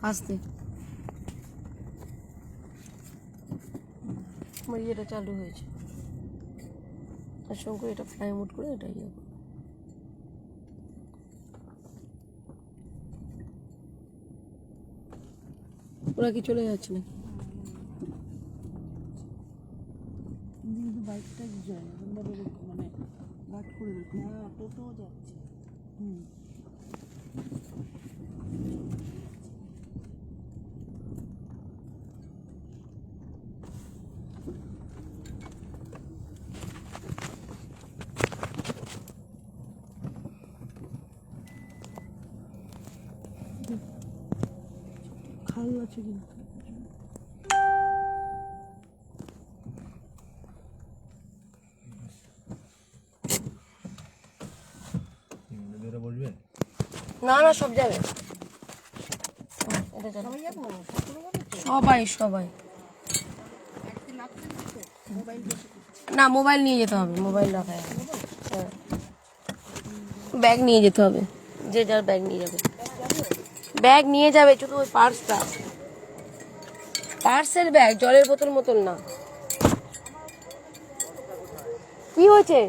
আসতে আমার ইয়েটা চালু হয়েছে আর সঙ্গে এটা ফ্লাই মোড করে এটা ইয়ে ওরা কি চলে যাচ্ছে নাকি বাইকটা যায় মানে গার্ড করে রাখো। হ্যাঁ টোটো যাচ্ছে। খাল আছে কিন্তু না না সব যাবে সবাই সবাই না মোবাইল নিয়ে যেতে হবে মোবাইল রাখা যাবে ব্যাগ নিয়ে যেতে হবে যে যার ব্যাগ নিয়ে যাবে ব্যাগ নিয়ে যাবে শুধু ওই পার্সটা পার্সের ব্যাগ জলের বোতল মতন না কি হয়েছে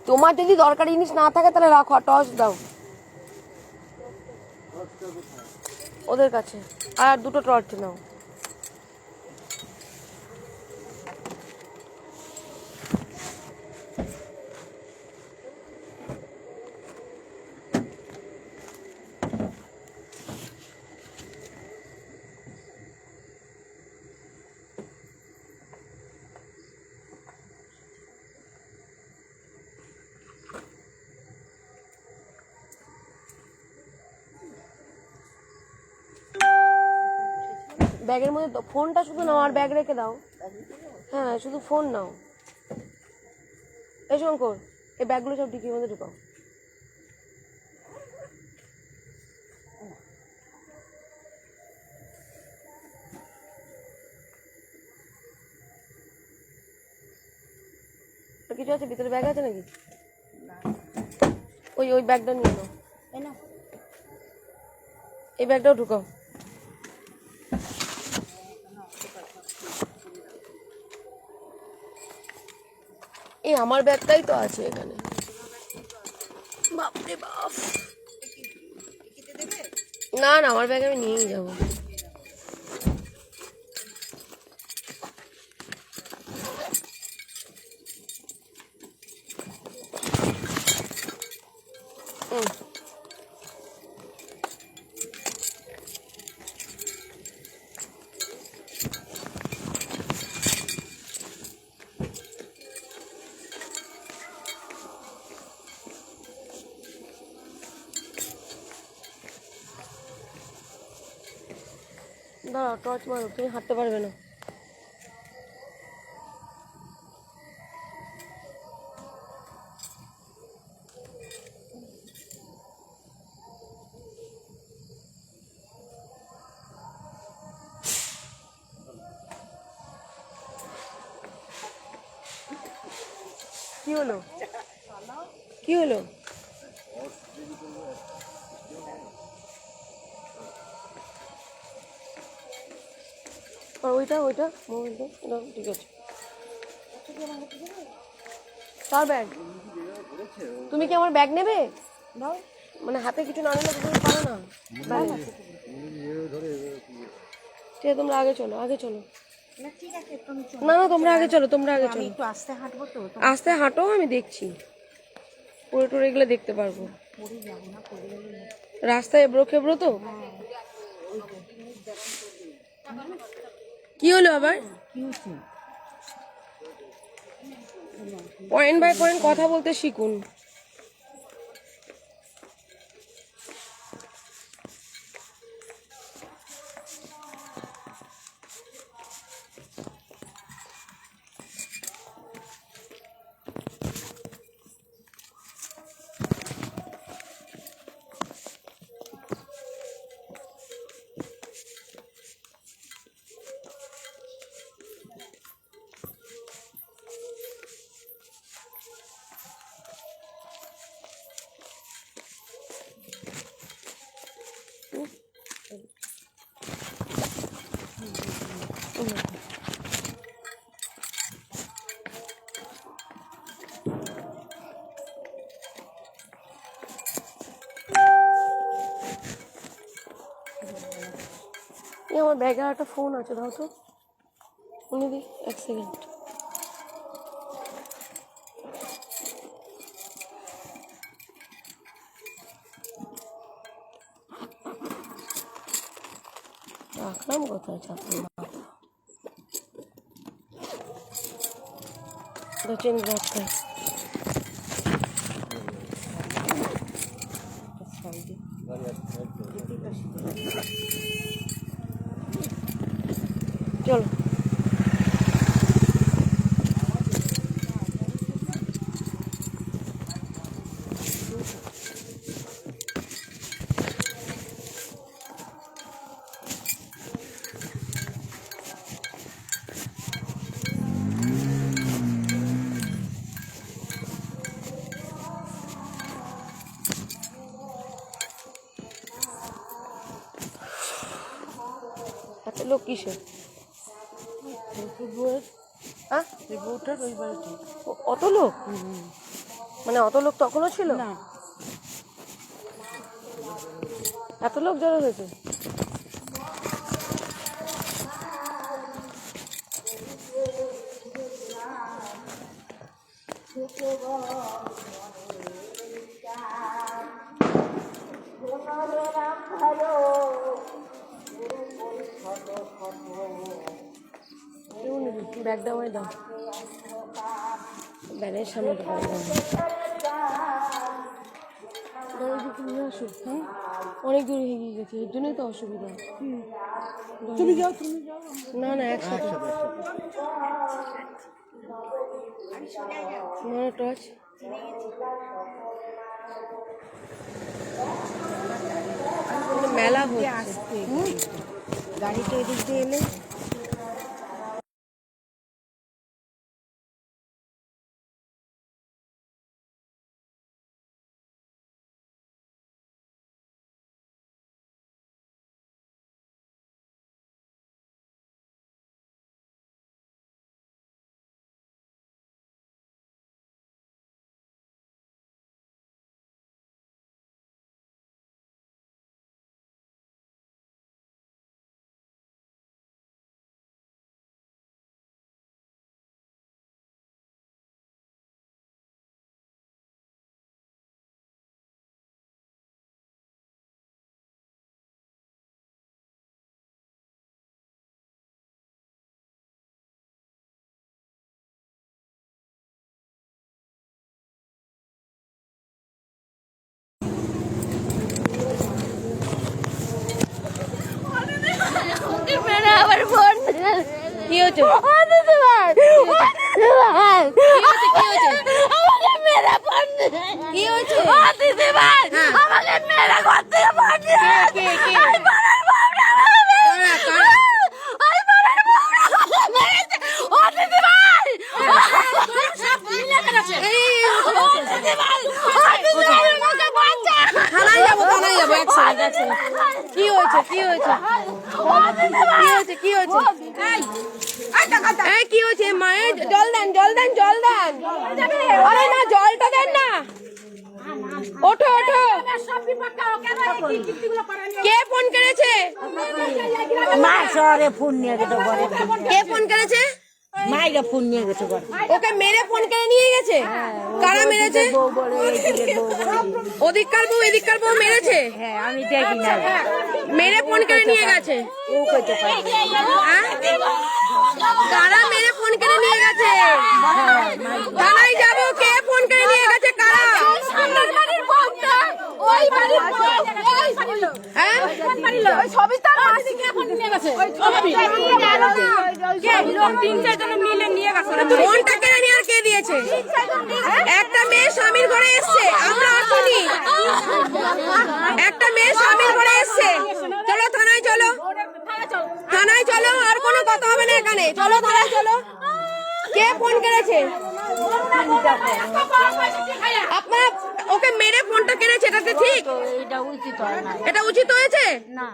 তোমার যদি দরকারি জিনিস না থাকে তাহলে রাখো টর্চ দাও ওদের কাছে আর দুটো টর্চ নাও ব্যাগের মধ্যে ফোনটা শুধু নাও আর ব্যাগ রেখে দাও হ্যাঁ শুধু ফোন নাও এই শঙ্কর এই ব্যাগগুলো সব ডিকির মধ্যে ঢুকাও কিছু আছে ভিতরে ব্যাগ আছে নাকি ওই ওই ব্যাগটা নিয়ে নাও এই ব্যাগটাও ঢুকাও এই আমার ব্যাগটাই তো আছে এখানে বাপরে বাপ না না আমার ব্যাগ আমি নিয়েই যাবো দাঁড়াও টর্চ মারো তুমি হাঁটতে পারবে না কি হলো কি হলো ওইটা ওইটা মোবাইলটা ঠিক আছে কার ব্যাগ তুমি কি আমার ব্যাগ নেবে মানে হাতে কিছু না নিলে তুমি পারো না ঠিক আছে তোমরা আগে চলো না না তোমরা আগে চলো একটু আস্তে হাঁটবো তো আস্তে হাঁটো আমি দেখছি পরে টোরে এগুলো দেখতে পারবো রাস্তায় এবড়ো খেবড়ো তো কি হলো আবার পয়েন্ট বাই পয়েন্ট কথা বলতে শিখুন আমার ব্যাগে একটা ফোন আছে, দাও তো। উনি দি, 1 সেকেন্ড। রাখলাম কোথায় চাপলাম চেঞ্জ রাখতে। চলো এত লোক কিসে? হ্যাঁ, অত লোক? মানে অত লোক তখনও ছিল না? এত লোক জড়ো হয়েছে? ব্যাগটা আমায় দাও, ব্যাগের সামনে নিয়ে আসো। হ্যাঁ, অনেক দূরে এগিয়ে গেছে, এর জন্যই তো অসুবিধা। তুমি যাও, তুমি যাও। না না, একসাথে। টর্চ মেলা হচ্ছে, গাড়িটা এদিক দিয়ে এলে কি হচ্ছে? কি হয়েছে? কি হয়েছে? কি হয়েছে? কি হয়েছে? মায়ের জল দেন, জল দেন, জল দেন। আরে না, জলটা দেন না। ওঠো ওঠো। কে ফোন করেছে? মা শহরে ফোন নিয়ে গেছে, কে ফোন করেছে? মাইরা ফোন নিয়ে গেছে। ওকে মেরে ফোন করে নিয়ে গেছে? কারা মেরেছে? ওদিককার বউ এদিককার বউ মেরেছে? হ্যাঁ, আমি দেখি না। মেরে ফোন করে নিয়ে গেছে? কারা মেরে ফোন করে নিয়ে গেছে? থানায় যাবো। কে ফোন করে নিয়ে গেছে? কারা? ফোনটা কেড়ে নিয়ে আর কে দিয়েছে? একটা মেয়ে স্বামীর ঘরে এসছে, আমরা আসিনি। একটা মেয়ে স্বামীর ঘরে এসছে। চলো থানায়, চলো থানায় চলো, আর কোনো কথা হবে না এখানে। চলো থানায় চলো। কে ফোন করেছে? আপনারা ওকে মেরে ফোনটা কিনেছে, এটা কি ঠিক? এটা উচিত হয় না। এটা উচিত হয়েছে? না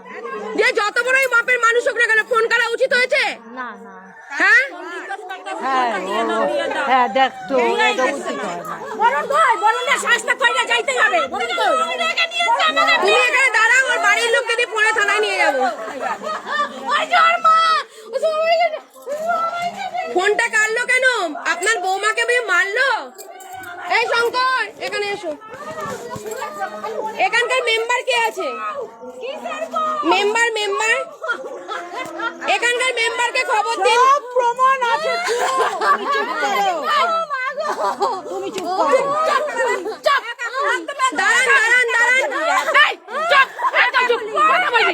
যে যত বড়ই মাপের মানুষ হোক না কেন ফোন করা উচিত হয়েছে? না না। হ্যাঁ হ্যাঁ দেখ তো, এটা উচিত হয় না। তুমি এখানে দাঁড়াও, ওর বাড়ির লোককে দিয়ে ফোনে থানায় নিয়ে যাবো। ফোনটা কাটলো কেন? আপনার বৌমাকে মারলো? এই শঙ্কর এখানে এসো। এখানকার মেম্বার কে আছে? মেম্বার এখানকার মেম্বারকে খবর দিন। প্রমাণ আছে, তুমি চুপ করো। দাঁড়ান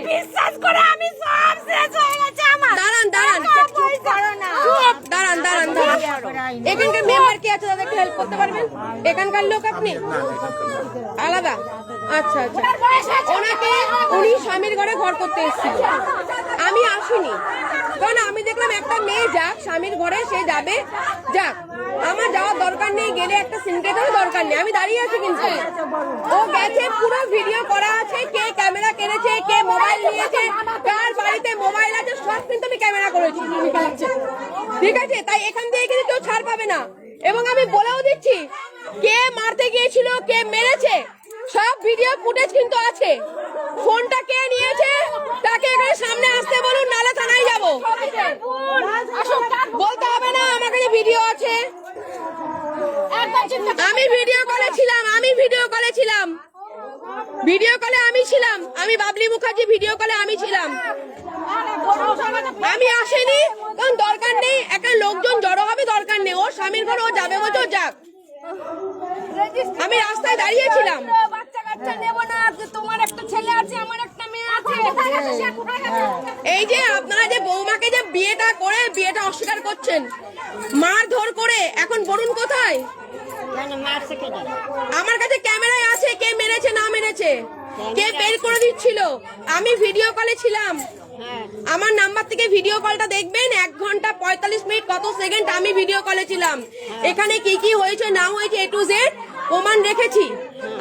বিশ্বাস করে আমি সব শেষ হয়ে গেছে আমার। দাঁড়ান এখানকার মেম্বার কে আছে, তাদেরকে হেল্প করতে পারবেন? এখানকার লোক আপনি আলাদা? আচ্ছা ওনাকে উনি স্বামীর ঘরে ঘর করতে এসেছিল, আমি আসিনি, কারণ আমি দেখলাম একটা মেয়ে যাক স্বামীর ঘরে, সে যাবে যাক, আমার যাওয়ার দরকার নেই, গেলে একটা সিনকেটেরও দরকার নেই, আমি দাঁড়িয়ে আছি। কিন্তু ও গেছে, পুরো ভিডিও করা আছে, কে ক্যামেরা কিনেছে, কে মোবাইল নিয়েছে, কার বাড়িতে মোবাইল আছে, সব কিন্তু আমি ক্যামেরা করেছি। ঠিক আছে, তাই এখান থেকে কিন্তু কেউ ছাড় পাবে না। এবং আমি বলেও দিচ্ছি, কে মারতে গিয়েছিল, কে মেরেছে, সব ভিডিও ফুটেজ কিন্তু আছে। ফোনটা কে নিয়েছে তাকে এখানে সামনে আসতে বলুন, নালে থানায় যাবো। বলতে হবে না আমার কাছে ভিডিও আছে। আমি ভিডিও করেছিলাম, ভিডিও কলে আমি ছিলাম, আমি বাবলি মুখার্জি ভিডিও কলে আমি ছিলাম। আমি আসেনি কারণ দরকার নেই, একটা লোকজন জড়ো হবে, দরকার নেই। ও স্বামীর ঘরে ও যাবে বলছে, ও যাক। আমি রাস্তায় দাঁড়িয়েছিলাম। তোমার একটা ছেলে আছে, আমার একটা মেয়ে আছে। এই যে আপনারা যে বৌমাকে যে বিয়েটা করে বিয়েটা অস্বীকার করছেন, মারধর করে, এখন বলুন কোথায়? আমার কাছে ক্যামেরায় আছে, কে মেরেছে না মেরেছে, কে বের করে দিচ্ছিল। আমি ভিডিও কলে ছিলাম, আমার নাম্বার থেকে ভিডিও কলটা দেখবেন, 1 ঘন্টা 45 মিনিট কত সেকেন্ড আমি ভিডিও কলে ছিলাম। এখানে কি কি হয়েছে না হয়েছে A to Z প্রমাণ রেখেছি।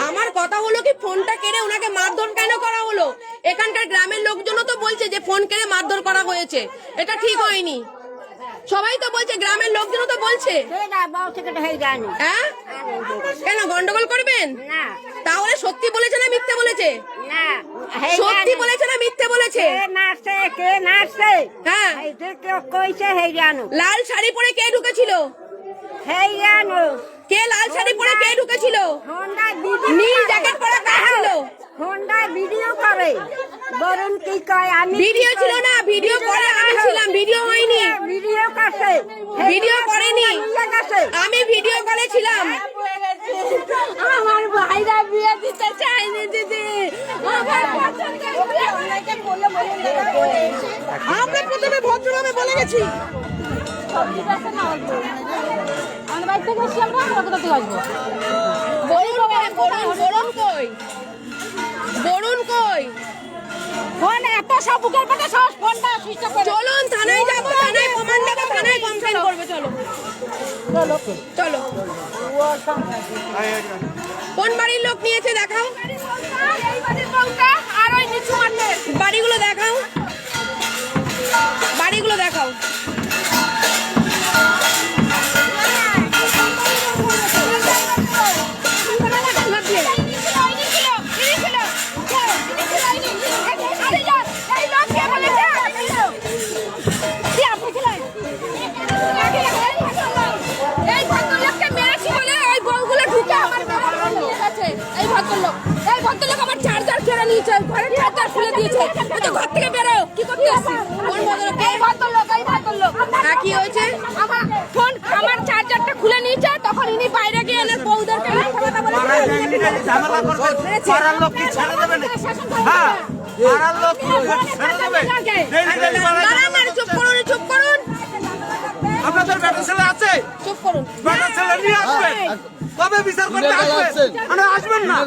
আমার কথা হলো কি, ফোনটা কেড়ে ওনাকে মারধর কেন করা হলো? এখানকার গ্রামের লোকজনও তো বলছে যে ফোন কেড়ে মারধর করা হয়েছে, এটা ঠিক হয়নি। সবাই তো বলছে, গ্রামের লোকজনও তো বলছে। হ্যাঁ, কেন গন্ডগোল করবেন? তাহলে সত্যি বলেছে না মিথ্যে বলেছে? সত্যি বলেছে না মিথ্যে বলেছে? হ্যাঁ, লাল শাড়ি পরে কে ঢুকেছিল? কে লাল শাড়ি পরে কে ঢুকেছিল? নীল জ্যাকেট পরে কে ছিল? ভিডিও করে বরং কি কয়, আমি ভিডিও ছিল না, ভিডিও করে আমি ছিলাম, ভিডিও হয়নি, ভিডিও কাছে ভিডিও করেনি, আমি ভিডিও কলে ছিলাম। আমার ভাইরা বিয়ে দিতে চাইনি দিদি, আমার পছন্দের বিয়ে অনেকে বলে আমরা প্রথমে ভদ্রভাবে বলে গেছি। বরুণ কই? ফোন এত সব বুকের পাটা সব ফোনটা সুইচ অফ করে। চলুন থানায় যাবো, থানায় প্রমাণ দেবো, থানায় কমপ্লেন করবে। চলো কোন বাড়ির লোক নিয়েছে দেখাও, আর ওই নিচু মারলে বাড়িগুলো দেখাও, বাড়িগুলো দেখাও। এই ভদ্রলোক আমার চার্জার কেড়ে নিয়েছে, ঘরে চার্জার খুলে দিয়েছে, ঘর থেকে বেরো। কি করতে আসছিস? কোন ভদ্রলোক? এই ভদ্রলোক। হ্যাঁ, কি হয়েছে? আমার ফোন, আমার চার্জারটা খুলে নিয়েছে, তখন ইনি বাইরে গিয়ে এনে বউদেরকে মিথ্যা কথা বলে ঝামেলা করবে, পাড়ার লোক কি ছেড়ে দেবে না? হ্যাঁ, পাড়ার লোক কি ছেড়ে দেবে? চুপ করুন, চুপ করুন, আপনাদের বেটা ছেলে আছে? চুপ করুন। বেটা ছেলে নিয়ে আসবেন, কবে বিচার করতে আসবেন? মানে আসবেন না?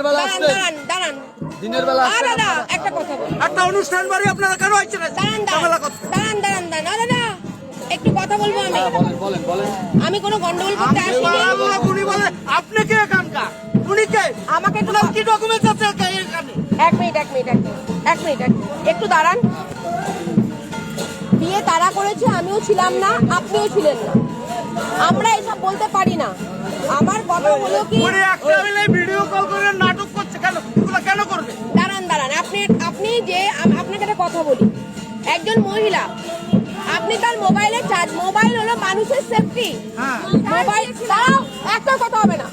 দাঁড়ান, দিনের বেলা আসছেন দাদা আপনারা? একটা কথা বলুন। একটা অনুষ্ঠান বাড়ি আপনারা কেন আসছেন? ঝামেলা করতে দাঁড়ান, দাদা একটু কথা বলবো আমি। হ্যাঁ, বলেন। আমি কোনো গন্ডগোল করতে আসিনি। উনি বলে আপনি কে এখানকার? উনি কে? আমাকে একটু আপনার কি ডকুমেন্টস আছে এখানে? এক মিনিট একটু দাঁড়ান। বিয়ে তারা করেছে, আমিও ছিলাম না, আপনিও ছিলেন না, আমরা এসব বলতে পারি না। আমার কথা হলো কি, ওরে একটা মিলে ভিডিও কল করে নাটক করছে কেন? এগুলো কেন করবে? দাঁড়ান আপনি যে আপনাকে একটা কথা বলি, একজন মহিলা, আপনি তার মোবাইলে চার্জ, মোবাইল হলো মানুষের সেফটি। হ্যাঁ। মোবাইল দাঁড়াও, একটা কথা হবে না,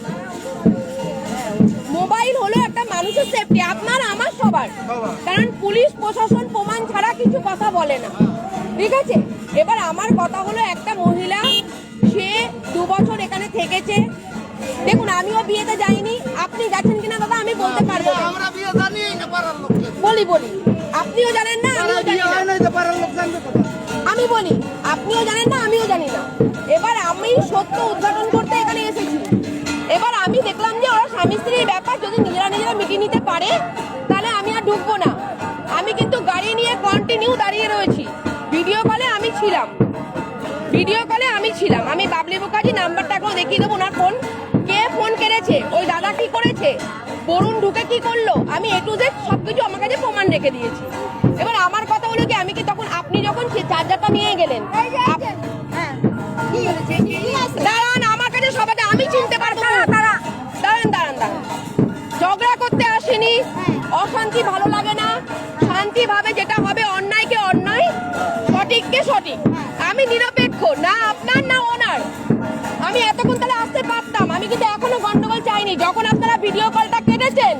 মোবাইল হলো একটা মানুষের সেফটি, আপনার আমার সবার। কারণ পুলিশ প্রশাসন প্রমাণ ছাড়া কিছু কথা বলে না, ঠিক আছে? এবার আমার কথা হলো, একটা মহিলা, সে 2 বছর এখানে থেকেছে। দেখুন, আমিও বিয়েতে যাইনি, আপনি গেছেন কিনা দাদা আমি বলতে পারবো না। আমরা বিয়ে জানি না, পাড়ার লোককে বলি আপনিও জানেন না, আমিও জানি বিয়ে না। হয় নাই তো পাড়ার লোক জানবে কোথা? আমি বলি, আপনিও জানেন না, আমিও জানি না। এবার আমি সত্য উদ্ঘাটন করতে এখানে এসেছি। এবার আমি দেখলাম যে ওরা স্বামী স্ত্রীর ব্যাপার, যদি নিজেরা মিটিয়ে নিতে পারে তাহলে আমি আর ঢুকবো না। আমি কিন্তু গাড়ি নিয়ে কন্টিনিউ দাঁড়িয়ে রয়েছি। ভিডিও কলে আমি ছিলাম, আমি বাবলি মুখার্জি নাম্বারটা এখন দেখিয়ে দেবো, ওনার ফোন, কে ফোন করেছে, ওই দাদা কি করেছে, বরুণ ঢুকে কি করলো, আমি A to Z সবকিছু আমার কাছে প্রমাণ রেখে দিয়েছি। এবার আমার কথা হলো কি, আমি কি তখন, আপনি যখন চার্জারটা নিয়ে গেলেন, দাঁড়ান, আমার কাছে সবাই, আমি চিনতে পারবো না, দাঁড়ান, ঝগড়া করতে আসেনি, অশান্তি ভালো লাগে না, শান্তি ভাবে যেটা হবে, অন্যায়কে অন্যায়, সঠিককে সঠিক, আমি নিরপেক্ষ, না আপনার না ওনার। আমি এতক্ষণ তাহলে আসতে পারতাম, আমি কিন্তু এখনো গন্ডগোল চাইনি। যখন আপনারা ভিডিও কলটা কেটেছেন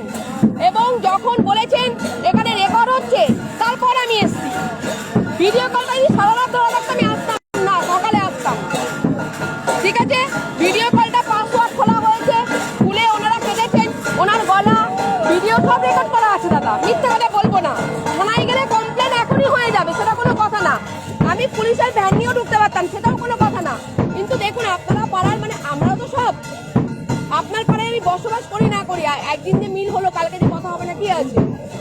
এবং যখন বলেছেন এখানে রেকর্ড হচ্ছে, তারপর আমি এসছি। ভিডিও কলটা যদি সারা রাত ধরে রাখতাম, আমি আসতাম না, সকালে আসতাম, ঠিক আছে? ভিডিও কলটা পাসওয়ার্ড খোলা হয়েছে, খুলে ওনারা কেটেছেন, ওনার গলা ভিডিও সব রেকর্ড করা আছে দাদা, মিথ্যে কথা বলবো না। থানায় গেলে কমপ্লেন এখনই হয়ে যাবে, সেটা কোনো কথা না। আমি পুলিশের ভ্যান নিয়েও ঢুকতে পারতাম, সেটাও কোনো কথা না। কিন্তু দেখুন, আপনারা পাড়ার, মানে আমরা তো সব, আপনার পাড়ায় আমি বসবাস করি না করি, একদিন যে মিল হলো, কালকে যে কথা হবে না, কি আছে?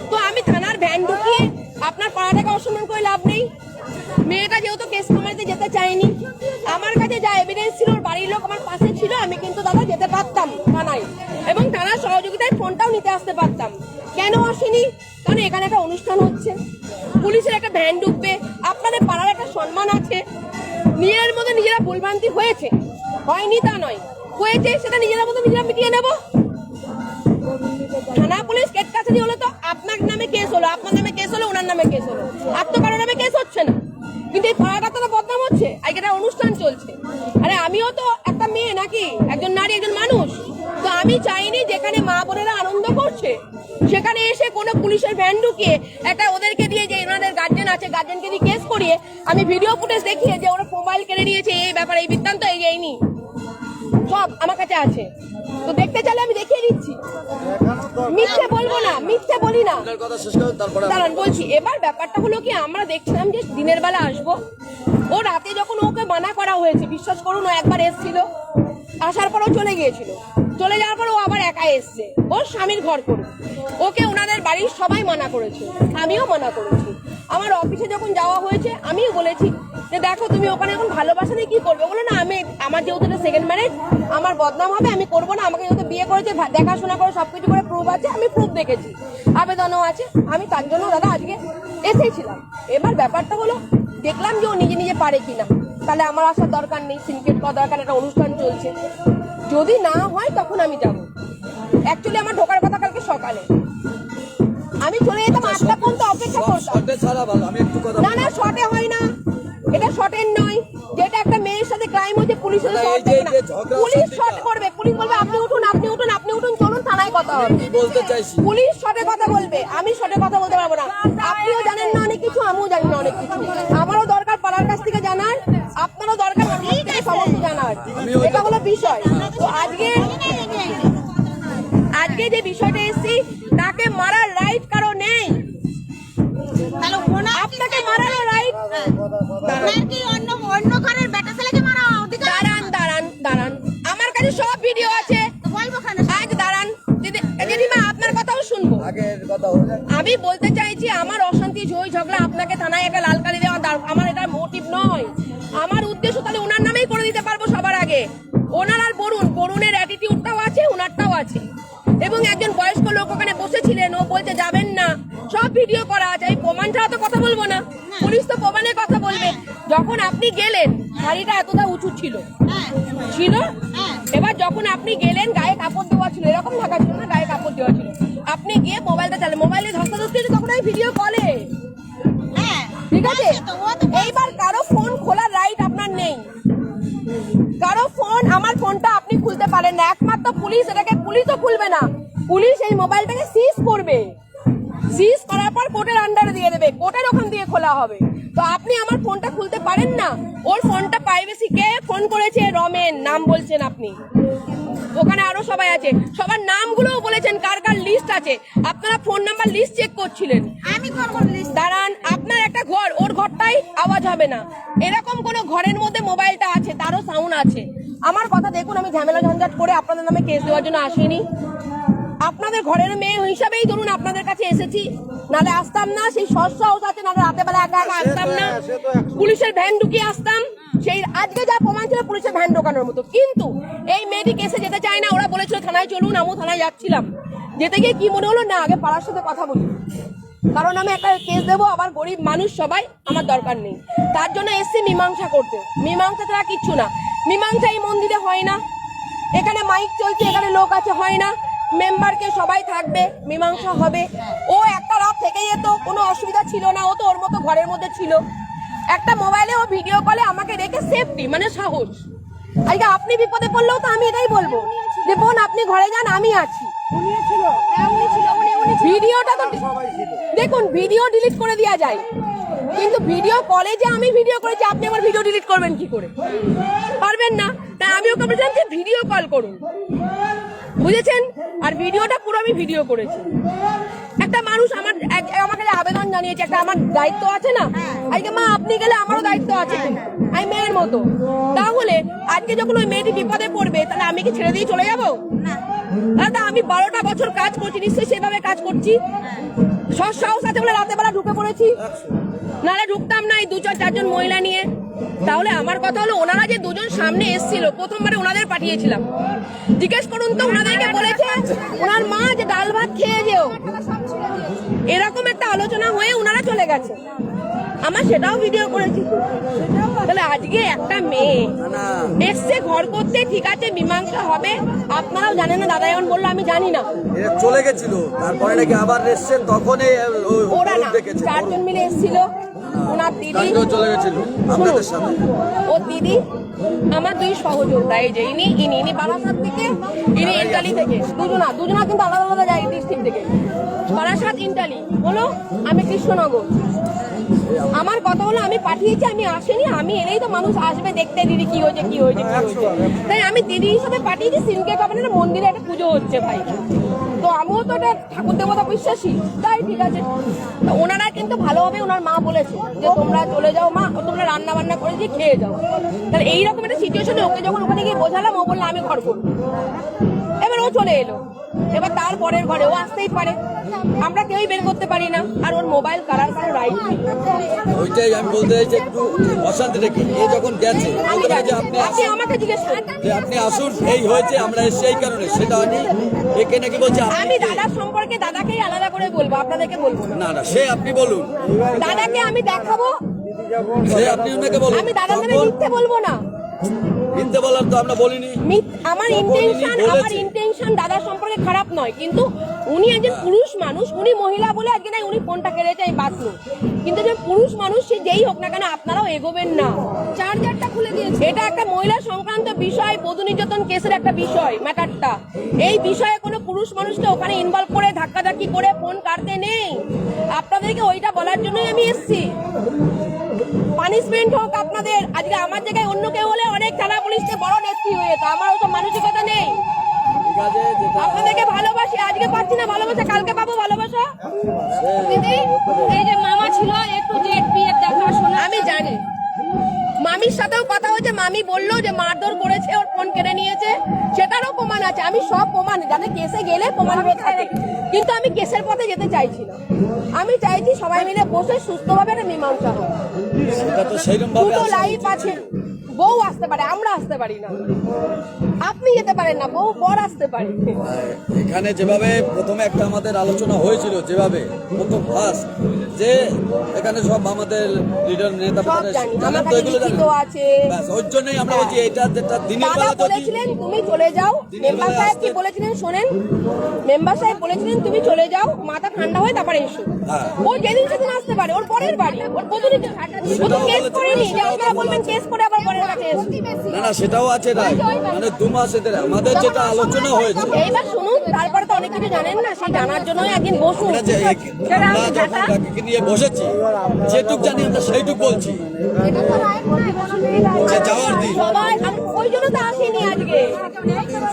তো আমি থানার ভ্যান ঢুকিয়ে আপনার পাড়াটাকে অসম্মান করে লাভ নেই। মেয়েটা যেহেতু কেস কামাইতে যেতে চায়নি, আমার কাছে যা এভিডেন্স ছিল, ওর বাড়ির লোক আমার পাশে ছিল, আমি কিন্তু দাদা যেতে পারতাম থানায়, এবং থানার সহযোগিতায় ফোনটাও নিতে আসতে পারতাম। কেন আসেনি? কারণ এখানে একটা অনুষ্ঠান হচ্ছে, পুলিশের একটা ভ্যান ঢুকবে, আপনাদের পাড়ার একটা সম্মান আছে। নিজের মধ্যে নিজেরা ভুলভ্রান্তি হয়েছে, হয়নি তা নয়, হয়েছে, সেটা নিজেরা মতো নিজেরা মিটিয়ে নেব। থানা পুলিশ কেট কাছারি হলে তো আপনার নামে কেস হলো, আপনার নামে কেস হলো, ওনার নামে কেস হলো, আর তো কারোর নামে কেস হচ্ছে না। কিন্তু এই পাড়াটা তো বদনাম হচ্ছে, একটা অনুষ্ঠান চলছে। আরে আমিও তো একটা মেয়ে নাকি, একজন নারী, একজন মানুষ। তো আমি চাইনি যেখানে মা বোনেরা আনন্দ করছে, সেখানে এসে কোনো পুলিশের ভ্যান ঢুকিয়ে একটা ওদেরকে দিয়ে, যে ওনাদের গার্জেন আছে, গার্জেনকে দিয়ে কেস করিয়ে, আমি ভিডিও ফুটেজ দেখিয়ে যে ওরা মোবাইল কেড়ে নিয়েছে, এই ব্যাপারে এই বৃত্তান্ত এই নি সব আমার কাছে আছে। তো দেখতে চাইলে আমি দেখিয়ে দিচ্ছি, মিথ্যে বলবো না, মিথ্যে বলি না। দাঁড়ান বলছি। এবার ব্যাপারটা হলো কি, আমরা দেখছিলাম যে দিনের বেলা আসবো, ও রাতে যখন ওকে মানা করা হয়েছে, বিশ্বাস করুন, ও একবার এসেছিল, আসার পর ও চলে গিয়েছিল, চলে যাওয়ার পর ও আবার একা এসছে, ওর স্বামীর ঘর করবে, ওকে ওনাদের বাড়ির সবাই মানা করেছে, আমিও মানা করেছি। আমার অফিসে যখন যাওয়া হয়েছে, আমিও বলেছি যে দেখো, তুমি ওখানে এখন ভালোবাসা দিয়ে কি করবে? বলো না, আমার যেহেতু এটা সেকেন্ড ম্যারেজ, আমার বদনাম হবে, আমি করবো না। আমাকে যেহেতু বিয়ে করেছে, দেখাশোনা করে সবকিছু করে প্রুফ আছে, আমি প্রুফ দেখেছি, আবেদনও আছে, আমি তার জন্য দাদা আজকে এসেছিলাম। এবার ব্যাপারটা হলো, দেখলাম যে ও নিজে নিজে পারে কিনা, তাহলে আমার আসার দরকার নেই, সিনক্রেট করা দরকার, একটা অনুষ্ঠান চলছে, যদি না হয় তখন আমি যাবো। অ্যাকচুয়ালি আমার ঢোকার কথা কালকে সকালে, আমি চলে যেতাম 8টা পর্যন্ত অপেক্ষা করতাম। না না, শর্টে হয় না, এটা শর্টের নয়, যেটা একটা মেয়ের সাথে ক্রাইম হচ্ছে, পুলিশের শর্ট দেবে না, পুলিশ শর্ট করবে, পুলিশ বলবে আপনি উঠুন, চলুন থানায় কথা হবে, পুলিশ শর্টে কথা বলবে, আমি শর্টে কথা বলতে পারবো না। আপনিও জানেন না অনেক কিছু, আমিও জানি না অনেক কিছু, আমারও দরকার পাড়ার কাছ থেকে জানার, আপনারও দরকার সমস্ত জানার, এটা হলো বিষয়। তো আজকে যে বিষয়টা এসেছি, তাকে মারার রাইট কারো নেই, আপনাকে মারার রাইট, দাঁড়ান, আমার কাছে সব ভিডিও আছে, আজ দাঁড়ান দিদিমা, আপনার কথাও শুনবো। আমি বলতে চাইছি, আমার অশান্তি ঝই ঝগড়া, আপনাকে থানায় একটা লাল কালি দেওয়া, আমার এটা মোটিভ নয়। আমার উদ্দেশ্য তাহলে ওনার নামেই করে দিতে পারবো সবার আগে, ওনার আর বরুণের অ্যাটিটিউডটাও আছে, ওনারটাও আছে। এবং একজন বয়স্ক লোক ওখানে বসেছিলেন, ও বলতে যাবেন না, সব ভিডিও করা আছে। এই প্রমাণ ছাড়া তো কথা বলবো না, পুলিশ তো প্রমাণের কথা বলবে। যখন আপনি গেলেন শাড়িটা এতটা উঁচু ছিল, এবার যখন আপনি গেলেন গায়ে কাপড় দেওয়া ছিল, এরকম ঢাকা ছিল না, গায়ে কাপড় দেওয়া ছিল। আপনি গিয়ে মোবাইলটা চালান, মোবাইলে ধস্তাধস্তি তখন ওই ভিডিও কলে, ঠিক আছে? এইবার কারো ফোন খোলার রাইট আপনার নেই, কারো ফোন, আমার ফোনটা আপনি খুলতে পারেন না, একমাত্র পুলিশ, এটাকে পুলিশও খুলবে না, পুলিশ এই মোবাইলটাকে সিজ করবে, সিজ করার পর কোর্টের আন্ডারে দিয়ে দেবে, কোর্টের ওখান দিয়ে খোলা হবে। তো আপনি আমার ফোনটা খুলতে পারেন না। ওর ফোনটা প্রাইভেসি কে ফোন করেছে? রমেন নাম বলছেন আপনি, ওখানে আরো সবাই আছে, সবার নামগুলোও বলেছেন, কার কার লিস্ট আছে। আপনারা ফোন নাম্বার লিস্ট চেক করছিলেন, আমি দাঁড়ান, আপনার একটা ঘর, ওর ঘরটাই আওয়াজ হবে না, এরকম কোন ঘরের মধ্যে মোবাইলটা আছে, তারও সাউন্ড আছে। আমার কথা দেখুন, আমি ঝামেলা ঝঞ্ঝাট করে আপনাদের নামে কেস দেওয়ার জন্য আসিনি, আপনাদের ঘরের মেয়ে হিসাবেই ধরুন আপনাদের কাছে এসেছি, নালে আসতাম না। সেই সাহস আছে, নালে রাতে বেলা একা একা আসতাম না, পুলিশের ভ্যান ঢুকিয়ে আসতাম। সেই আজকে যা প্রমাণ ছিল পুলিশের ভ্যান ঢোকানোর মতো, কিন্তু এই মেয়েটি কেসে যেতে চায় না। ওরা বলেছিল থানায় চলুন, আমিও থানায় যাচ্ছিলাম, যেতে গিয়ে কি মনে হলো, না আগে পাড়ার সাথে কথা বলি, কারণ আমি একটা কেস দেবো, আবার গরিব মানুষ সবাই, আমার দরকার নেই। তার জন্য এসছি মীমাংসা করতে, মীমাংসা ছাড়া কিচ্ছু না। মীমাংসা এই মন্দিরে হয় না, এখানে মাইক চলছে, এখানে লোক আছে, হয় না। মেম্বারকে সবাই থাকবে, মীমাংসা হবে। ও একটা রাত থেকে যেত, কোনো অসুবিধা ছিল না, ও তো ওর মতো ঘরের মধ্যে ছিল। একটা মোবাইলে ও ভিডিও কলে আমাকে রেখে সেফটি, মানে সাহস। আজকে আপনি বিপদে পড়লেও তো আমি এটাই বলবো যে বোন আপনি ঘরে যান, আমি আছি। ভিডিওটা তো দেখুন, ভিডিও ডিলিট করে দেওয়া যায়, কিন্তু ভিডিও কলে যে আমি ভিডিও করেছি, আপনি আমার ভিডিও ডিলিট করবেন কি করে? পারবেন না। তাই আমি ওকে বলছিলাম যে ভিডিও কল করুন, বুঝেছেন? আর ভিডিওটা পুরো আমি ভিডিও করেছি। একটা মানুষ আমাকে আবেদন জানিয়েছে, একটা আমার দায়িত্ব আছে না, আজকে মা আপনি গেলে আমারও দায়িত্ব আছে, আমি মেয়ের মতো। তাহলে আজকে যখন ওই মেয়েটি বিপদে পড়বে, তাহলে আমি কি ছেড়ে দিয়ে চলে যাবো? দাদা, আমি 12টা বছর কাজ করছি, নিশ্চয়ই সেভাবে কাজ করছি। সাহস আছে বলে রাতে বেলা ঢুকে পড়েছি, নাহলে ঢুকতাম না এই 2-4 জন মহিলা নিয়ে। তাহলে আমার কথা হলো, ওনারা যে দুজন সামনে এসেছিল, প্রথমবারে ওনাদের পাঠিয়েছিলাম, জিজ্ঞেস করুন তো, ওনাদেরকে বলেছে ওনার মা যে ডাল ভাত খেয়ে যেও, এরকম একটা আলোচনা হয়ে ওনারা চলে গেছে। আমার সেটাও ভিডিও করেছি। তাহলে আজকে একটা মেয়ে এসছে ঘর করতে, ঠিক আছে মীমাংসা হবে, আপনারাও জানেন না, দাদা যেমন বললো, আমি জানি না, চলে গেছিল, তারপরে নাকি আবার এসছে, তখন ওরা না 4 জন মিলে এসেছিল, ওনার দিদি চলে গেছিল আপনাদের সাথে, ও দিদি, আমার 2 সহযোদ্ধা, এই যে ইনি বারাসাত থেকে, ইনি ইন্টালি থেকে, দুজনা কিন্তু আলাদা আলাদা জায়গা, ডিস্ট্রিক্ট থেকে। বারাসাত ইন্টালি হলো, আমি কৃষ্ণনগর। আমার কথা হলো, আমি পাঠিয়েছি, আমি আসেনি, আমি এলেই তো মানুষ আসবে দেখতে, দিদি কি হয়েছে। তাই আমি দিদি হিসাবে পাঠিয়েছি। সিনকে কাবানের মন্দিরে একটা পুজো হচ্ছে ভাই, তো আমিও তো একটা ঠাকুর দেবতা বিশ্বাসী, তাই ঠিক আছে। তো ওনারা কিন্তু ভালোভাবে, ওনার মা বলেছে যে তোমরা চলে যাও মা, তোমরা রান্না বান্না করে দিয়ে খেয়ে যাও। তাহলে এইরকম একটা সিচুয়েশনে ওকে যখন ওখানে গিয়ে বোঝালাম, ও বললো আমি ঘর করবো। এবার ও চলে এলো, এবার তার পরের ঘরে ও আসতেই পারে, আমরা কেউই বের করতে পারি না। আর ওর মোবাইল কারার কারো রাইট নেই। ওইটাই আমি বলতে চাইছি, একটু অশান্তি রেখে এ যখন গেছে, আপনি আমাকে জিজ্ঞেস করেন যে আপনি আসুন, এই হয়েছে, আমরা সেই কারণে, সেটা আমি একে নাকি বলছি, আমি দাদার সম্পর্কে দাদাকেই আলাদা করে বলবো, আপনাদেরকে বলবো না না, সে আপনি বলুন, দাদাকে আমি দেখাবো, সে আপনি ওনাকে বলুন, আমি দাদার নামে মিথ্যে বলবো না। মিথ্যে বলার তো আমরা বলিনি, আমার ইন্টেনশন দাদার সম্পর্কে খারাপ নয়, কিন্তু উনি একজন পুরুষ মানুষ, উনি মহিলা বলে আজকে নাই উনি ফোনটা কেড়েছে, এই বাথরুম, কিন্তু যে পুরুষ মানুষ সে যেই হোক না কেন, আপনারাও এগোবেন না। চার্জারটা খুলে দিয়েছে, এটা একটা মহিলা সংক্রান্ত বিষয়, বধূ নির্যাতন কেসের একটা বিষয়, ম্যাটারটা। এই বিষয়ে কোনো পুরুষ মানুষকে ওখানে ইনভলভ করে ধাক্কাধাক্কি করে ফোন কাটতে নেই। আপনাদেরকে ওইটা বলার জন্যই আমি এসেছি, পানিশমেন্ট হোক আপনাদের। আজকে আমার জায়গায় অন্য কেউ হলে অনেক থানা পুলিশকে বড় নেত্রী হয়ে যেত, আমার ওসব মানসিকতা নেই। আপনাদেরকে ভালোবাসি, আজকে পাচ্ছি না ভালোবাসা, কালকে পাবো ভালোবাসা। দিদি, এই যে মামা ছিল একটু জেড বিয়ের দেখাশোনা, আমি জানি। মামির সাথেও কথা হয়েছে, মামি বললো যে মারধর করেছে, ওর ফোন কেড়ে নিয়েছে, সেটারও প্রমাণ আছে। আমি সব প্রমাণ, যাতে কেসে গেলে প্রমাণ থাকে, কিন্তু আমি কেসের পথে যেতে চাইছি না। আমি চাইছি সবাই মিলে বসে সুস্থভাবে একটা মীমাংসা হোক। দুটো লাইফ আছে, বউ আসতে পারে, আমরা আসতে পারি না। আপনি যেতে পারেন না, বউ বর আসতে পারে। এখানে যেভাবে প্রথমে একটা আমাদের আলোচনা হয়েছিল, যেভাবে প্রথম ফার্স্ট যে এখানে সব আমাদের লিডার নেতা সব জানি, আমার কাছে লিখিত আছে। ওই জন্যই আমরা বলছি এটা যেটা দিনের দাদা বেলা যদি বলেছিলেন তুমি চলে যাও, মেম্বার সাহেব কি বলেছিলেন শোনেন, মেম্বার সাহেব বলেছিলেন তুমি চলে যাও, মাথা ঠান্ডা হয়ে তারপরে এসো। ও যেদিন সেদিন আসতে পারে, ওর পরের বাড়ি, ওর প্রতিদিন ও তো কেস করেনি যে আপনারা বলবেন কেস করে আবার পরের কাছে এসো। না সেটাও আছে না, মানে 2 মাস এদের আমাদের যেটা আলোচনা হয়েছে। এইবার শুনুন, তারপরে তো অনেক কিছু জানেন না, সেই জানার জন্যই একদিন বসুন। আমরা যে আমরা যখন কাকিকে নিয়ে বসেছি, যেটুক জানি আমরা সেইটুক বলছি যে যাওয়ার দিন সবাই ওই জন্য তো আসেনি আজকে।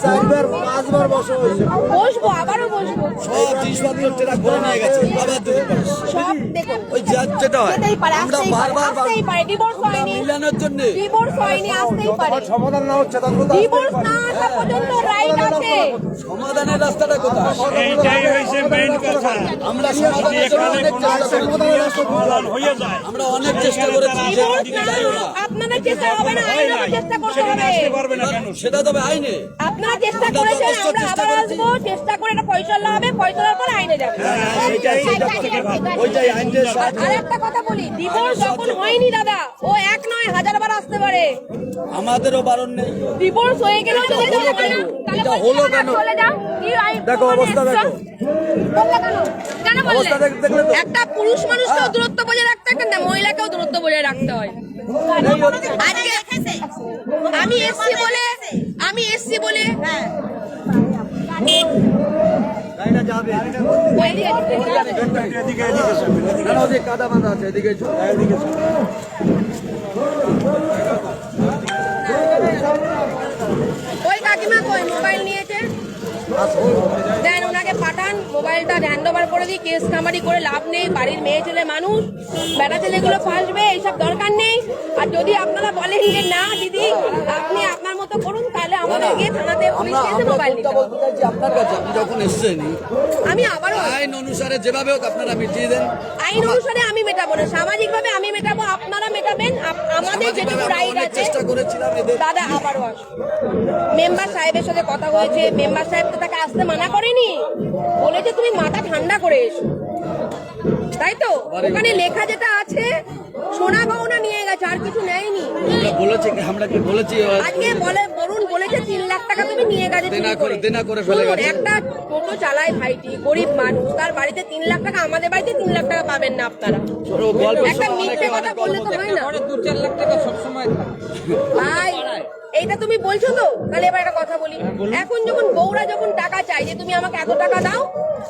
4-5বার বসে হয়েছে। বসবো, আবারও বসবো। সব জিনিসপত্র টেরা করে নিয়ে গেছে, আবার দিতে পারে। সব দেখুন, ওই যেটা হয় যেতেই পারে, আমরা আসতেই পারে, বারবার আসতেই পারে, ডিভোর্স হয়নি, মিলানোর জন্য ডিভোর্স হয়নি, আসতেই পারে। সমাধান না হচ্ছে তখন ডিভোর্স না আসা পর্যন্ত রাইট আছে। সমাধানের রাস্তাটা কোথায়? এইটাই হয়েছে মেইন কথা। আমরা সমাধানের জন্য অনেক চেষ্টা করেছি। সমাধান হয়ে যায়। আমরা অনেক চেষ্টা করেছি যে ডিভোর্স ওদিকে না যাইও না। আপনাদের চেষ্টা হবে না, আইনের চেষ্টা করতে সেখানে হবে। আসতে পারবে না কেন? সেটা তবে আইনে আপনারা চেষ্টা করেছেন, আমরা আবার আসবো, চেষ্টা করে এটা ফয়সালা হবে, ফয়সালার পর আইনে যাবে। এইটাই সবথেকে ভালো। ওইটাই আইনের আর একটা কথা বলি, ডিভোর্স যখন হয়নি দাদা, ও 1 নয় 1000 বার আসতে পারে। আমাদেরও বারণ নেই। ডিভোর্স হয়ে গেলেও চলে যাবে না। এটা হলো কেন? চলে যাও। কি দেখো অবস্থা দেখো। বললে কেন? কেন বললে? অবস্থা দেখলে তো। একটা পুরুষ মানুষকেও দূরত্ব বজায় রাখতে হয়, একটা মহিলাকেও দূরত্ব বজায় রাখতে হয়। আজকে আমি এসছি বলে ওইদিকে যাবে। এদিকে যাবে। না না, ওদিকে কাদা বাঁধা আছে, এদিকে ওই কাকিমা কই মোবাইল নিয়েছে, দেন ওনাকে পাঠান, মোবাইলটা হ্যান্ড ওভার করে দিই। কেস কামারি করে লাভ নেই, বাড়ির মেয়ে ছেলে মানুষ, বেটা ছেলেগুলো ফাঁসবে, এইসব দরকার নেই। আর যদি আপনারা বলেন যে না দিদি আপনি আপনার মতো করুন, তাহলে আমাদের গিয়ে থানাতে পুলিশ কেসে মোবাইল নিতে হবে। বলতে চাইছি আপনার কাছে, আপনি যখন এসছেন আমি আবারও আইন অনুসারে যেভাবে হোক আপনারা মিটিয়ে দেন। আইন অনুসারে আমি মেটাবো না, সামাজিক ভাবে আমি মেটাবো, আপনারা মেটাবেন। আমাদের যেটুকু রাইট অনেক আছে। চেষ্টা করেছিলাম এদের। দাদা আবারও আসো, মেম্বার সাহেবের সাথে কথা হয়েছে, মেম্বার সাহেব তো তাকে আসতে মানা করেনি, বলেছে তুমি মাথা ঠান্ডা করে এসো, তাই তো? ওখানে লেখা যেটা আছে, সোনা গহনা নিয়ে গেছে, আর কিছু নেয়নি। আমরা কি বলেছি আজকে বরুণ বলেছে 3 লাখ টাকা তুমি নিয়ে গেছে দেনা করে ফেলে শুনুন, গেছে। একটা টোটো চালায় ভাইটি, গরিব মানুষ, তার বাড়িতে 3 লাখ টাকা, আমাদের বাড়িতে 3 লাখ টাকা পাবেন না আপনারা। একটা মিথ্যে কথা বললে তো হয় না। 2-4 লাখ টাকা সবসময় ভাই এইটা তুমি বলছো তো, তাহলে এবার একটা কথা বলি, এখন যখন বউরা যখন টাকা চাই যে তুমি আমাকে এত টাকা দাও,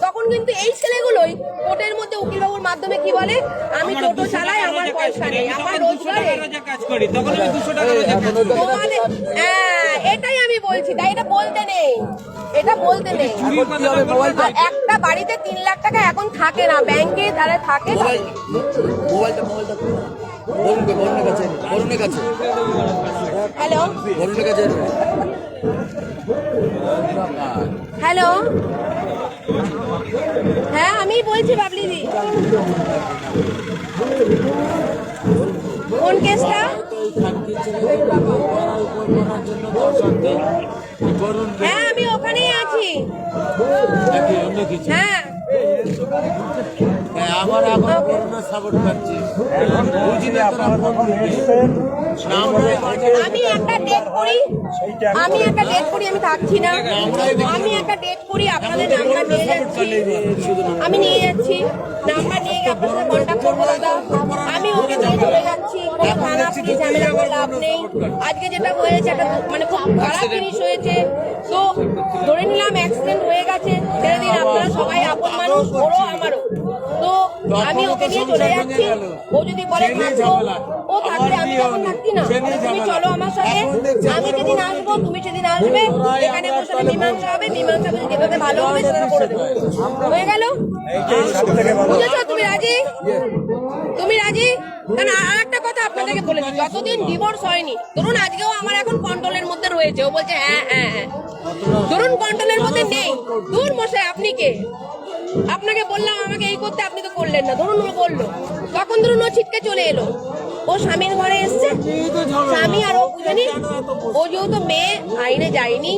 তখন কিন্তু এই ছেলেগুলোই কোর্টের মধ্যে উকিল বাবুর মাধ্যমে কি বলে, আমি টোটো চালাই, আমার পয়সা নেই, আমার রোজগার নেই। কাজ করি তখন আমি 200 টাকা রোজে কাজ করি। তোমাদের এটাই আমি বলছি, তাই এটা বলতে নেই, এটা বলতে নেই। আর একটা বাড়িতে 3 লাখ টাকা এখন থাকে না, ব্যাংকে তারা থাকে। মোবাইলটা বরুণের কাছে হ্যালো বরুণের কাছে হ্যালো, হ্যাঁ আমি বলছি বাবলিদি। কোন কেসটা? হ্যাঁ আমি ওখানেই আছি। হ্যাঁ আমার এখন করোনা সাপোর্ট পাচ্ছি। আমি একটা ডেট করি, আমি থাকছি না, আমি একটা ডেট করি, আপনাদের নাম্বার নিয়ে যাচ্ছি, আমি নিয়ে যাচ্ছি, নাম্বার নিয়ে গিয়ে আপনার সাথে কন্ট্যাক্ট করবো দাদা। আমি ওকে নিয়ে চলে যাচ্ছি, কোনো থানা পুলিশ ঝামেলা করে লাভ নেই। আজকে যেটা হয়েছে একটা মানে খুব খারাপ জিনিস হয়েছে, তো ধরে নিলাম অ্যাক্সিডেন্ট হয়ে গেছে, ছেড়ে দিন, আপনারা সবাই আপন মানুষ, ওরও আমারও। তো আমি ওকে নিয়ে চলে যাচ্ছি, ও যদি বলে থাকবো ও থাকবে, আমি তখন থাকছি না, তুমি চলো আমার সাথে, আমি যেদিন আসবো তুমি সেদিন আসবে, এখানে বসে মীমাংসা হবে, মীমাংসা করে যেভাবে ভালো হবে সেটা করে দেবো, হয়ে গেল? বুঝেছো? তুমি রাজি? তুমি রাজি? কারণ আর একটা কথা আপনাদেরকে বলেছি, যতদিন ডিভোর্স হয়নি, ধরুন আজকেও আমার এখন কন্ট্রোলের মধ্যে রয়েছে, ও বলছে হ্যাঁ হ্যাঁ হ্যাঁ, ধরুন কন্ট্রোলের মধ্যে নেই, দূর মশাই আপনি কে? আপনাকে বললাম আমাকে এই করতে, আপনি তো করলেন না। ধরুন ও বললো, তখন ধরুন ও ছিটকে চলে এলো, ও স্বামীর ঘরে এসছে, স্বামী আর ও বুঝেনি। ও যেহেতু মেয়ে, আইনে যায়নি,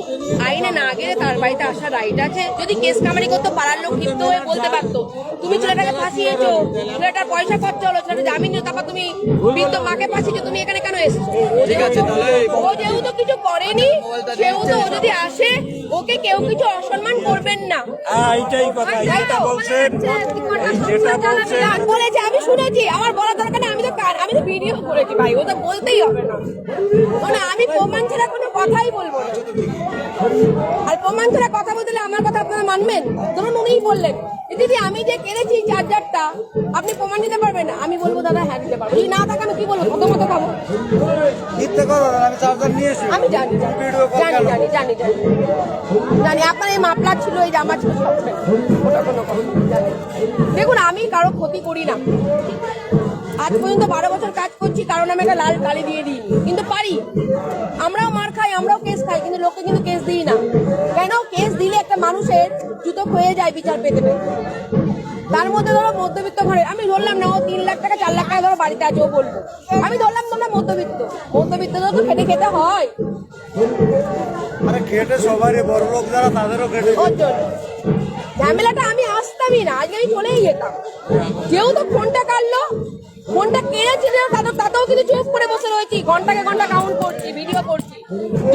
আইনে না গেলে তার বাড়িতে আসার রাইট আছে। যদি কেস কামারি করতো পাড়ার লোক ক্ষিপ্ত হয়ে বলতে পারতো, তুমি ছেলেটাকে ফাঁসিয়েছো, ছেলেটার পয়সা খরচা হলো, ছেলেটা জামিন নিল, তারপর তুমি বৃদ্ধ মাকে ফাঁসিয়েছো, তুমি এখানে কেন এসছো? ঠিক আছে, তাহলে ও যেহেতু কিছু করেনি, সেহেতু ও যদি আসে, ওকে কেউ কিছু অসম্মান করবেন না। এইটাই কথা, যেটা বলছেন যেটা বলছেন বলেছে, আমি শুনেছি, আমার বলার দরকার নেই, আমি তো ভিডিও করেছি ভাই, ও তো বলতেই হবে না। মানে আমি প্রমাণ ছাড়া কোনো কথাই বলবো না। আর প্রমাণ ছাড়া কথা বলতে হলে আমার কথা আপনারা মানবেন? ধরুন উনিই বললেন, দিদি আমি যে কিনেছি চার্জারটা, আপনি প্রমাণ দিতে পারবেন? আমি বলবো দাদা হ্যাঁ দিতে পারবো। যদি না থাকে আমি কি বলবো? প্রথমত খাবো। মিথ্যে কথা বলেন, আমি চার্জার নিয়ে এসেছি। আমি জানি আপনার এই মাপলার ছিল, এই জামা ছিল, সব ছিল। ওটা কোনো কথা জানি। দেখুন আমি কারো ক্ষতি করি না, আজ পর্যন্ত 12 বছর কাজ করছি, কারণ আমি একটা লাল কালি দিয়ে দিই, কিন্তু পারি। আমরাও মার খাই, আমরাও কেস খাই, কিন্তু লোককে কিন্তু কেস দিই না। কেন? কেস দিলে একটা মানুষের জুতো হয়ে যায় বিচার পেতে পেতে। তার মধ্যে ধরো মধ্যবিত্ত ঘরে, আমি ধরলাম না ও 3 লাখ টাকা 4 লাখ টাকা ধরো বাড়িতে আছে, ও বলবো আমি ধরলাম তোমরা মধ্যবিত্ত তো খেটে খেতে হয়। আরে খেটে সবারই, বড় লোক যারা তাদেরও খেটে। ওর জন্য ঝামেলাটা আমি আসতামই না, আজকে আমি চলেই যেতাম। যেহেতু ফোনটা কাটলো, ফোনটা কেড়েছি, তাতেও কিন্তু চুপ করে বসে রয়েছি, ঘন্টাকে ঘন্টা কাউন্ট করছি, ভিডিও করছি।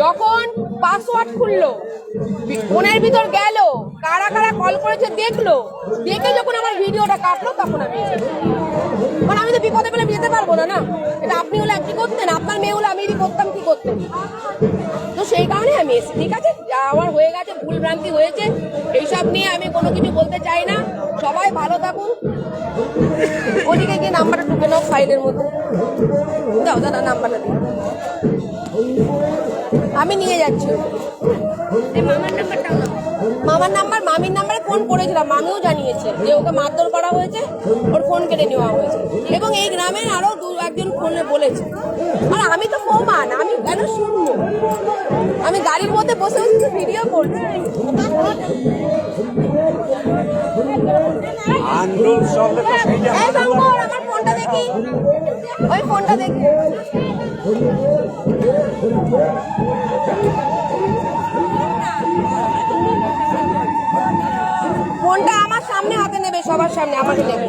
যখন পাসওয়ার্ড খুললো, ফোনের ভিতর গেল, কারা কারা কল করেছে দেখলো, দেখে যখন আমার ভিডিওটা কাটলো, তখন আমি মানে আমি তো বিপদে পেলে যেতে পারবো না। এটা আপনি হলে আপনি করতেন, আপনার মেয়ে হলে আমি যদি করতাম কি করতেন? তো সেই কারণে আমি এসেছি। ঠিক আছে, যা আমার হয়ে গেছে, ভুল ভ্রান্তি হয়েছে, এইসব নিয়ে আমি কোনো কিছু বলতে চাই না। সবাই ভালো থাকুন। ওদিকে গিয়ে নাম্বারটা ঢুকে নাও ফাইলের মধ্যে, দাও দাদা নাম্বারটা দিই, আমি নিয়ে যাচ্ছি। মামার নাম্বার, মামির নাম্বারে ফোন করেছিলাম, মামিও জানিয়েছে যে ওকে মারধর করা হয়েছে, ওর ফোন কেটে নেওয়া হয়েছে, এবং এই গ্রামের আরো 2-1 ফোনে বলেছে। আর আমি তো প্রমাণ, আমি কেন শুনবো? আমি গাড়ির মধ্যে বসে বসে ভিডিও করছি। আন্দোলন চললে তো সেইটা এই শঙ্কর, আমার ফোনটা দেখি, ওই ফোনটা দেখি। ফোনটা আমার সামনে হাতে নেবে, সবার সামনে আমাকে দেখবে।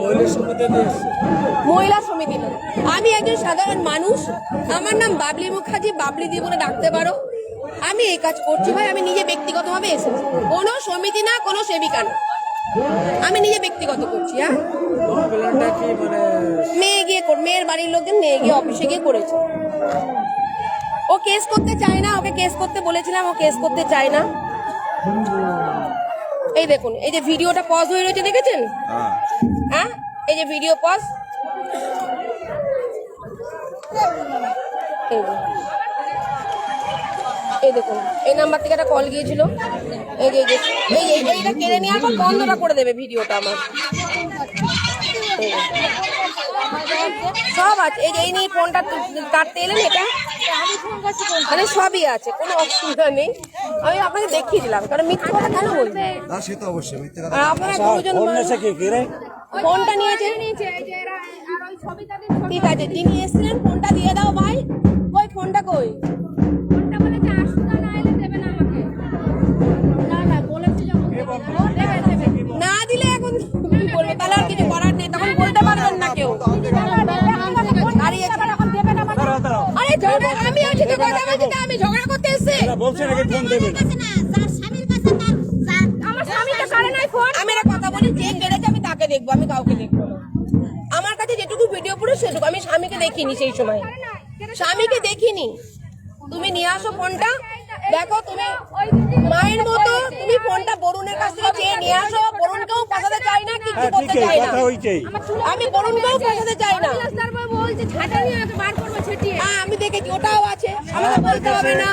মহিলা সমিতি না, আমি একজন সাধারণ মানুষ। আমার নাম বাবলি মুখার্জি, বাবলি দিয়ে বলে ডাকতে পারো। আমি এই কাজ করছি ভাই, আমি নিজে ব্যক্তিগতভাবে এসেছি, কোনো সমিতি না, কোনো সেবিকা না, আমি নিজে ব্যক্তিগত করছি। হ্যাঁ, মেয়ের বাড়ির লোকজন নিয়ে গিয়ে অফিসে গিয়ে করেছে। ও কেস করতে চায় না, ওকে কেস করতে বলেছিলাম, ও কেস করতে চায় না। এই দেখুন, এই যে ভিডিওটা পজ হয়ে রয়েছে, দেখেছেন? হ্যাঁ, এই যে ভিডিও পজ, এই দেখুন, এই নাম্বার থেকে একটা কল গিয়েছিল, এইটা কেড়ে নিয়ে আবার বন্ধটা করে দেবে ভিডিওটা আমার। সব আছে, এই নিয়ে ফোনটা কাটতে এলেন, এটা মানে সবই আছে, কোনো অসুবিধা নেই। আমি আপনাকে দেখিয়ে দিলাম, কারণ মিথ্যে কথা কেন বলবে? সে তো অবশ্যই মিথ্যে কথা। আর আপনারা দুজন ফোনটা নিয়েছে, ঠিক আছে, যিনি এসেছিলেন ফোনটা দিয়ে দাও ভাই। ওই ফোনটা কই? না দিলে এখন কি বলবো, তাহলে আর কিছু করার নেই, তখন বলতে পারবেন না কেউ। আরে ঝগড়া, আমি আছি তো, কথা বলছি তো, আমি ঝগড়া করতে এসেছি। বলছেন আগে ফোন দেবেন। আমার স্বামীকে করে নাই ফোন। আমি একটা কথা বলি, যে কেড়েছে আমি তাকে দেখবো, আমি কাউকে দেখবো না। আমার কাছে যেটুকু ভিডিও পুরো সেটুকু, আমি স্বামীকে দেখিনি সেই সময়, স্বামীকে দেখিনি। তুমি নিয়ে আসো ফোনটা, দেখো তুমি মায়ের মতো, তুমি ফোনটা বরুণের কাছ থেকে চেয়ে নিয়ে আসো। বরুণকেও ফাঁসাতে চাই না, কিছু করতে চাই না, আমি বরুণকেও ফাঁসাতে চাই না। হ্যাঁ, আমি দেখেছি, ওটাও আছে, আমাকে বলতে হবে না।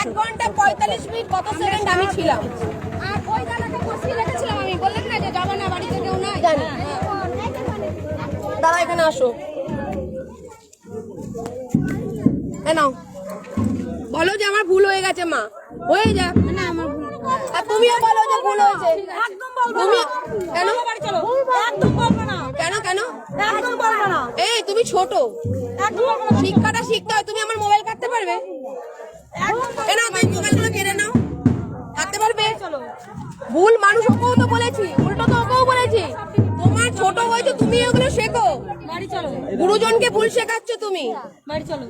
1 ঘন্টা 45 মিনিট কত সেকেন্ড আমি ছিলাম। আমি বললেন না যে যাবো না, বাড়িতে কেউ নাই, জানি। দাদা এখানে আসো, নাও, বলো যে আমার ভুল হয়ে গেছে মা, হয়ে যাক। না, আমার ভুল আর তুমিও বলো যে ভুল হয়েছে। একদম বলবো তুমি না। কেন বাড়ি চলো। একদম বলবো না। কেন কেন একদম বলবো না। এই তুমি ছোট, একদম বলবো না। শিক্ষাটা শিখতে হয়। তুমি আমার মোবাইল কাটতে পারবে? কেন তুমি মোবাইলগুলো কেড়ে নাও, কাটতে পারবে? ভুল মানুষ ওকেও তো বলেছি, উল্টো তো ওকেও বলেছি। তোমার ছোট হয়েছে, তুমি ওগুলো শেখো। বাড়ি চলো। গুরুজনকে ভুল শেখাচ্ছ তুমি। বাড়ি চলো।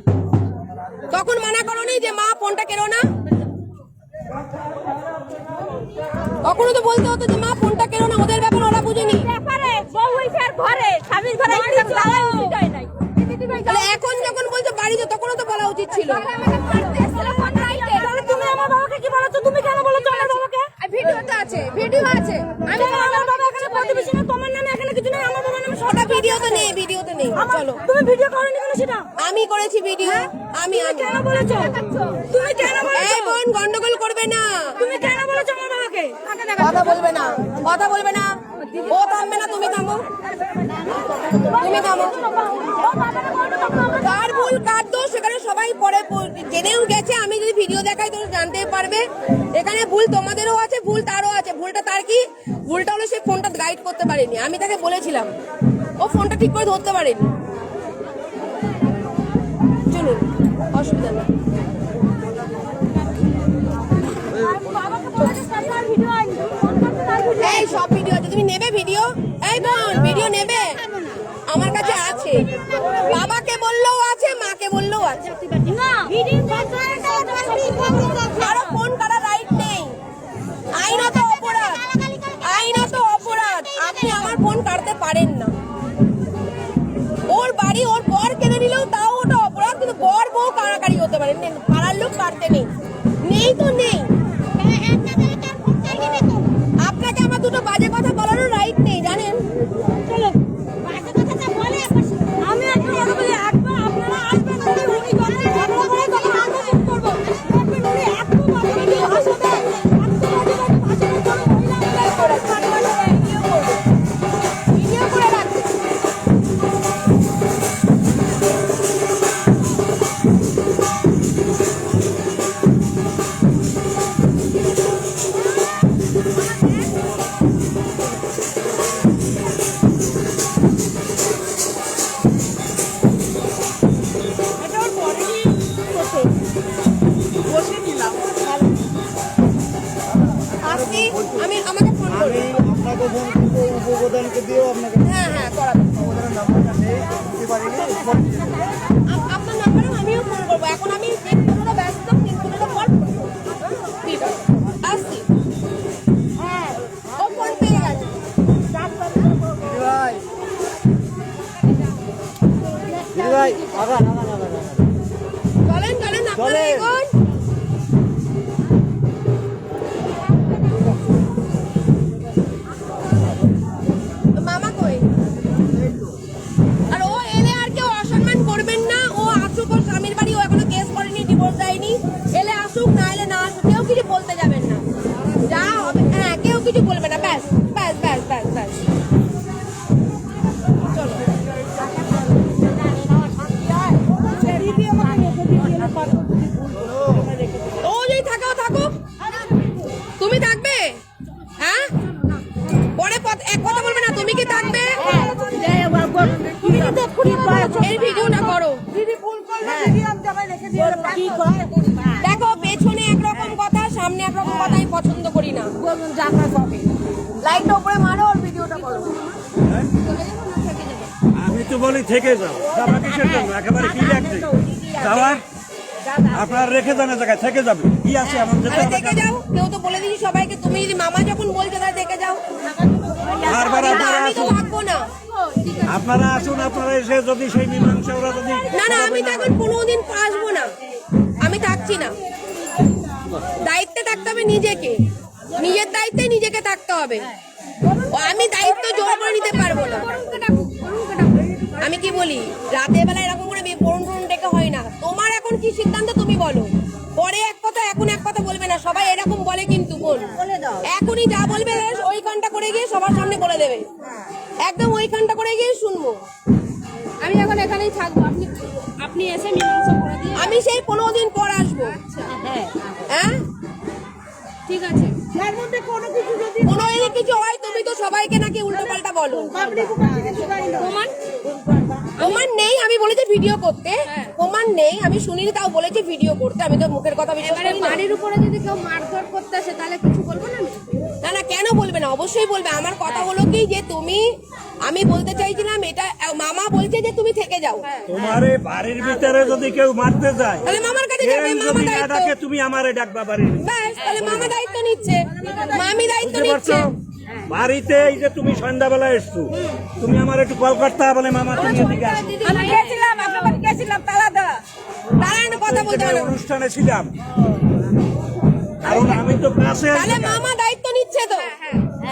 তখন মানা করোনি যে মা ফোনটা কেড়ো না? কখনো তো বলতে হতো যে মা ফোনটা কেড়ো না, ওদের ব্যাপার ওরা বুঝেনি। ব্যাপারে বউ হইছে আর ঘরে, স্বামীর ঘরে এসে লাগাই উচিত হয় নাই। তাহলে এখন যখন বলছো বাড়িতে, তখনও তো বলা উচিত ছিল। তাহলে তুমি আমার বাবাকে কি বলেছো? তুমি কেন বলেছো আমার বাবাকে? ভিডিওতে আছে, ভিডিও আছে। আমি আমার বাবা এখানে প্রতিবেশী না, তোমার নামে এখানে কিছু নেই, আমার বাবার নামে ওটা ভিডিওতে নেই, ভিডিওতে নেই। চলো, তুমি ভিডিও করনি কেন সেটা? আমি করেছি ভিডিও। আমি কেন বলেছো? তুমি কেন বলেছো? এই বোন, গন্ডগোল করবে না। তুমি কেন বলেছো আমার বাবাকে? কথা বলবে না, কথা বলবে না। ও থামবে না, তুমি থামো, তুমি থামো। কার ভুল কার দোষ সেখানে সবাই পরে জেনেও গেছে। আমি যদি ভিডিও দেখাই তো জানতে পারবে। এখানে ভুল তোমাদেরও আছে, ভুল তারও আছে। ভুলটা তার কি? ভুলটা হলো সে ফোনটা গাইড করতে পারেনি। আমি তাকে বলেছিলাম, ও ফোনটা ঠিক করে ধরতে পারেনি। চলুন, অসুবিধা নেই। এই সব ভিডিও আছে, তুমি নেবে ভিডিও? এই বোন, ভিডিও নেবে? আমার কাছে আছে, বাবাকে বললেও আছে, মাকে বললেও আছে। কারো ফোন কারা রাইট নেই, আইনত অপরাধ, আইনত অপরাধ। আপনি আমার ফোন কাটতে পারেন না। ওর বাড়ি ওর বর কেড়ে নিলেও তাও ওটা অপরাধ, কিন্তু বর বউ কারাকারি হতে পারে, পাড়ার লোক কাটতে নেই। নেই তো নেই। আপনাকে আমার দুটো বাজে কথা বলারও রাইট নেই, জানেন? চলো, বাজে কথাটা বলে আমি একটু বলি, একবার আপনারা আসবেন, আমি উনি করতে ঝগড়া করে তখন আমরা ঠিক করবো। দেখবেন উনি একটু বাজে ভাষা দেয়, একটু বাজে ভাষা করে ভিডিও করে রাখছি। আসছি, আমি আমাকে ফোন করবো। আপনাকে ফোন করবো, উপপ্রধানকে দিয়েও আপনাকে হ্যাঁ হ্যাঁ, করাবেন। ওদের নাম্বারটা নেই, দিতে পারিনি। আপনার নাম্বারেও আমিও ফোন করবো। এখন আমি পুরোটা ব্যস্ত, কিন্তু পুরোটা কল করবো। ঠিক আছে, আসছি। হ্যাঁ, ও ফোন পেয়ে গেছে। ভাই ভাই আগান আগান আগান আগান। চলেন চলেন, আপনারা এগোন। মামা কই? আর ও এলে আর কেউ অসম্মান করবেন না। ও আসুক, ওর স্বামীর বাড়ি, ও এখনো কেস করেনি, ডিভোর্স দেয়নি। এলে আসুক, না এলে না আসুক, কেউ কিছু বলতে যাবেন না। যা হবে, হ্যাঁ, কেউ কিছু বলবে না। ব্যাস ব্যাস ব্যাস ব্যাস ব্যাস। চলো, ও যদি থাকে ও থাকুক, তুমি থাকবে? হ্যাঁ, পরে এক কথা বলবে না। তুমি কি থাকবে? এই ভিডিওটা করো। দেখো, পেছনে একরকম কথা, সামনে একরকম কথা আমি পছন্দ করি না। লাইটটা উপরে মারো, ওর ভিডিওটা করো। আমি তো বলি থেকে যাও, যাবা কিসের জন্য? একেবারে কি লাগছে যাওয়ার? আপনারা রেখে যান জায়গায়, থেকে যাবে কি আছে এমন যেতে আরে হবে দেখে যাও, কেউ তো বলে দিচ্ছি সবাইকে। তুমি যদি মামা যখন বলছো তাহলে দেখে যাও। বারবার কিন্তু আপনারা আমি তো আসুন, থাকবো না। আপনারা আসুন, আপনারা এসে যদি সেই মীমাংসা ওরা যদি না না, আমি তো এখন কোনোদিন আসবো না। আমি থাকছি না। দায়িত্বে থাকতে হবে নিজেকে, নিজের দায়িত্বে নিজেকে থাকতে হবে। আমি দায়িত্ব জোর করে নিতে পারবো না। আমি কি বলি, রাতের বেলা এরকম করে বরুণ টরুণ ডেকে হয় না। তোমার এখন কি সিদ্ধান্ত তুমি বলো। পরে এক কথা, এখন এক কথা বলবে না। সবাই এরকম বলে কিন্তু বোন, এখনই যা বলবে ওইখানটা করে গিয়ে সবার সামনে বলে দেবে। একদম ওইখানটা করে গিয়ে শুনবো। আমি এখন এখানেই থাকবো, আপনি এসে মীমাংসা করে দিয়ে। আমি সেই 15 দিন পর আসবো। হ্যাঁ, হ্যাঁ, ঠিক আছে। এর মধ্যে কোনো কিছু যদি কোনো এদিকে কিছু হয় তুমি তো সবাইকে নাকি উল্টো পাল্টা বলো। পাবলিক উপস্থিতি শুধাই না। প্রমাণ নেই, আমি বলেছি ভিডিও করতে, প্রমাণ নেই, আমি শুনিনি তাও বলেছি ভিডিও করতে, আমি তো মুখের কথা বিশ্বাস করি না। বাড়ির উপরে যদি কেউ মারধর করতে আসে তাহলে কিছু বলবো না আমি? না না, কেন বলবে না, অবশ্যই বলবে। আমার কথা হলো কি যে তুমি, আমি বলতে চাইছিলাম এটা, মামা বলছে যে তুমি থেকে যাও, তোমার এই বাড়ির ভিতরে যদি কেউ মারতে যায়, তাহলে মামার কাছে কেউ যাবে, মামা যদি না দায়িত্ব, ডাকে তুমি আমারে ডাকবা বাড়ির ভিতরে। ব্যাস, তাহলে মামা দায়িত্ব নিচ্ছে, মামি দায়িত্ব বুঝতে পারছো? নিচ্ছে। বাড়িতে এই যে তুমি সন্ধ্যাবেলা এসছো, তুমি আমার একটু কল করতে বলে মামা তুমি এদিকে আসো। আমি গেছিলাম, আপনার বাড়ি গেছিলাম, তালা দেওয়া। তারা একটা কথা বলতে এই পারো, অনুষ্ঠানে ছিলাম, কারণ আমি তো কাছে তাহলে মামা দায়িত্ব নিচ্ছে তো,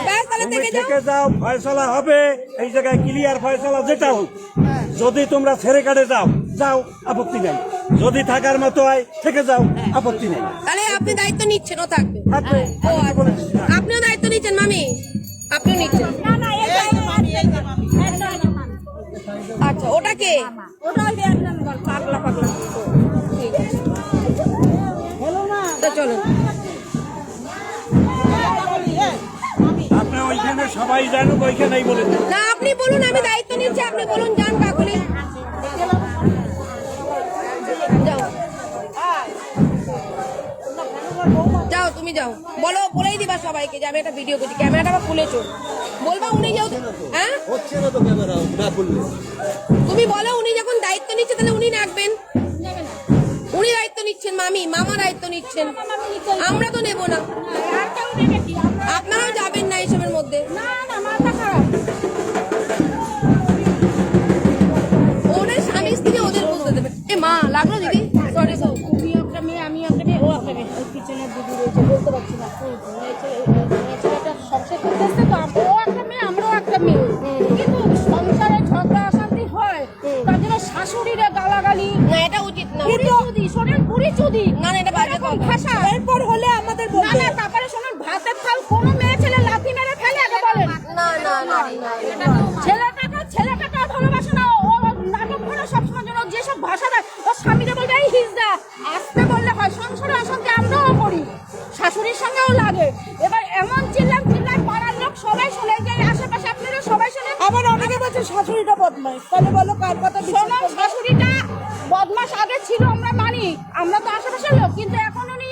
ব্যাস, তাহলে তুমি থেকে যাও। থেকে যাও, ফয়সলা হবে এই জায়গায়, ক্লিয়ার ফয়সলা যেটা হোক। যদি তোমরা ছেড়ে কাটে যাও, যাও, আপত্তি নেই। যদি থাকার মতো হয় থেকে যাও, আপত্তি নেই। তাহলে আপনি দায়িত্ব নিচ্ছেন, ও থাকবে। থাকবে। ও আচ্ছা, আপনিও দায়িত্ব নিচ্ছেন মামি, আপনিও নিচ্ছেন। না না, এই যে মামি, এই যে মামি। একদম না মামি। আচ্ছা, ওটা কে? ওটা ওই যে একদম পাগলা পাগলা। ঠিক আছে, তো চলো। আপনি ওইখানে সবাই জানুক, ওইখানেই বলে দেন। না, আপনি বলুন, আমি দায়িত্ব নিচ্ছি, আপনি বলুন, যান কাকুলি, যাও যাও, তুমি যাও, বলো, বলেই দিবা সবাইকে যে আমি একটা ভিডিও করছি, ক্যামেরাটা আবার খুলেছো, বলবা উনি যেহেতু, হ্যাঁ হচ্ছে না তো ক্যামেরা না খুললে। তুমি বলো উনি যখন দায়িত্ব নিচ্ছে তাহলে উনি রাখবেন, উনি দায়িত্ব নিচ্ছেন, মামা দায়িত্ব নিচ্ছেন, আমরা তো নেবো না, আর কেউ নেবে কি? আপনারাও যাবেন না এইসবের মধ্যে। না না, মাথা খারাপ। ওদের স্বামী স্ত্রী ওদের বুঝতে দেবে। এ মা, লাগলো দিদি, সরি সরি। তুমি একটা মেয়ে, আমি একটা মেয়ে, ও একটা মেয়ে। ওই পিছনের দিদি রয়েছে, বলতে পারছি না। ছেলেটা সংসার করতে আসছে তো, ও একটা মেয়ে, আমরাও একটা মেয়ে। কিন্তু সংসারে ঝগড়া অশান্তি হয়, তার জন্য শাশুড়িরা গালাগালি, না, এটা উচিত না। পুরি শোনেন, পুরি চুদি, না না, এটা বাজে এরকম কথা। ভাষা। এরপর হলে আমাদের না না, তারপরে শোনেন, ভাতের থাল কোনো মেয়ে ছেলে লাথি মেরে ফেলে, আগে বলেন। না না না, ছেলেটাকে আর ভালোবাসে না, ও নাটক করে সবসময় জন্য যেসব ভাষা দেয়, ও স্বামীকে বলবে এই হিজদা, আসতে বললে হয়। সংসারে অশান্তি আমরাও করি, শাশুড়ির সঙ্গেও লাগে। এবার এমন চিল্লাই পাড়ার লোক সবাই শুনে, যে আশেপাশে আপনারা সবাই শুনে। আবার অনেকে বলছে শাশুড়িটা বদমাইশ, তাহলে বলো কার কথা বিশ্বাস শোনো, করবো? শাশুড়িটা বদমাশ আগে ছিল, আমরা মানি, আমরা তো আশেপাশের লোক, কিন্তু এখন উনি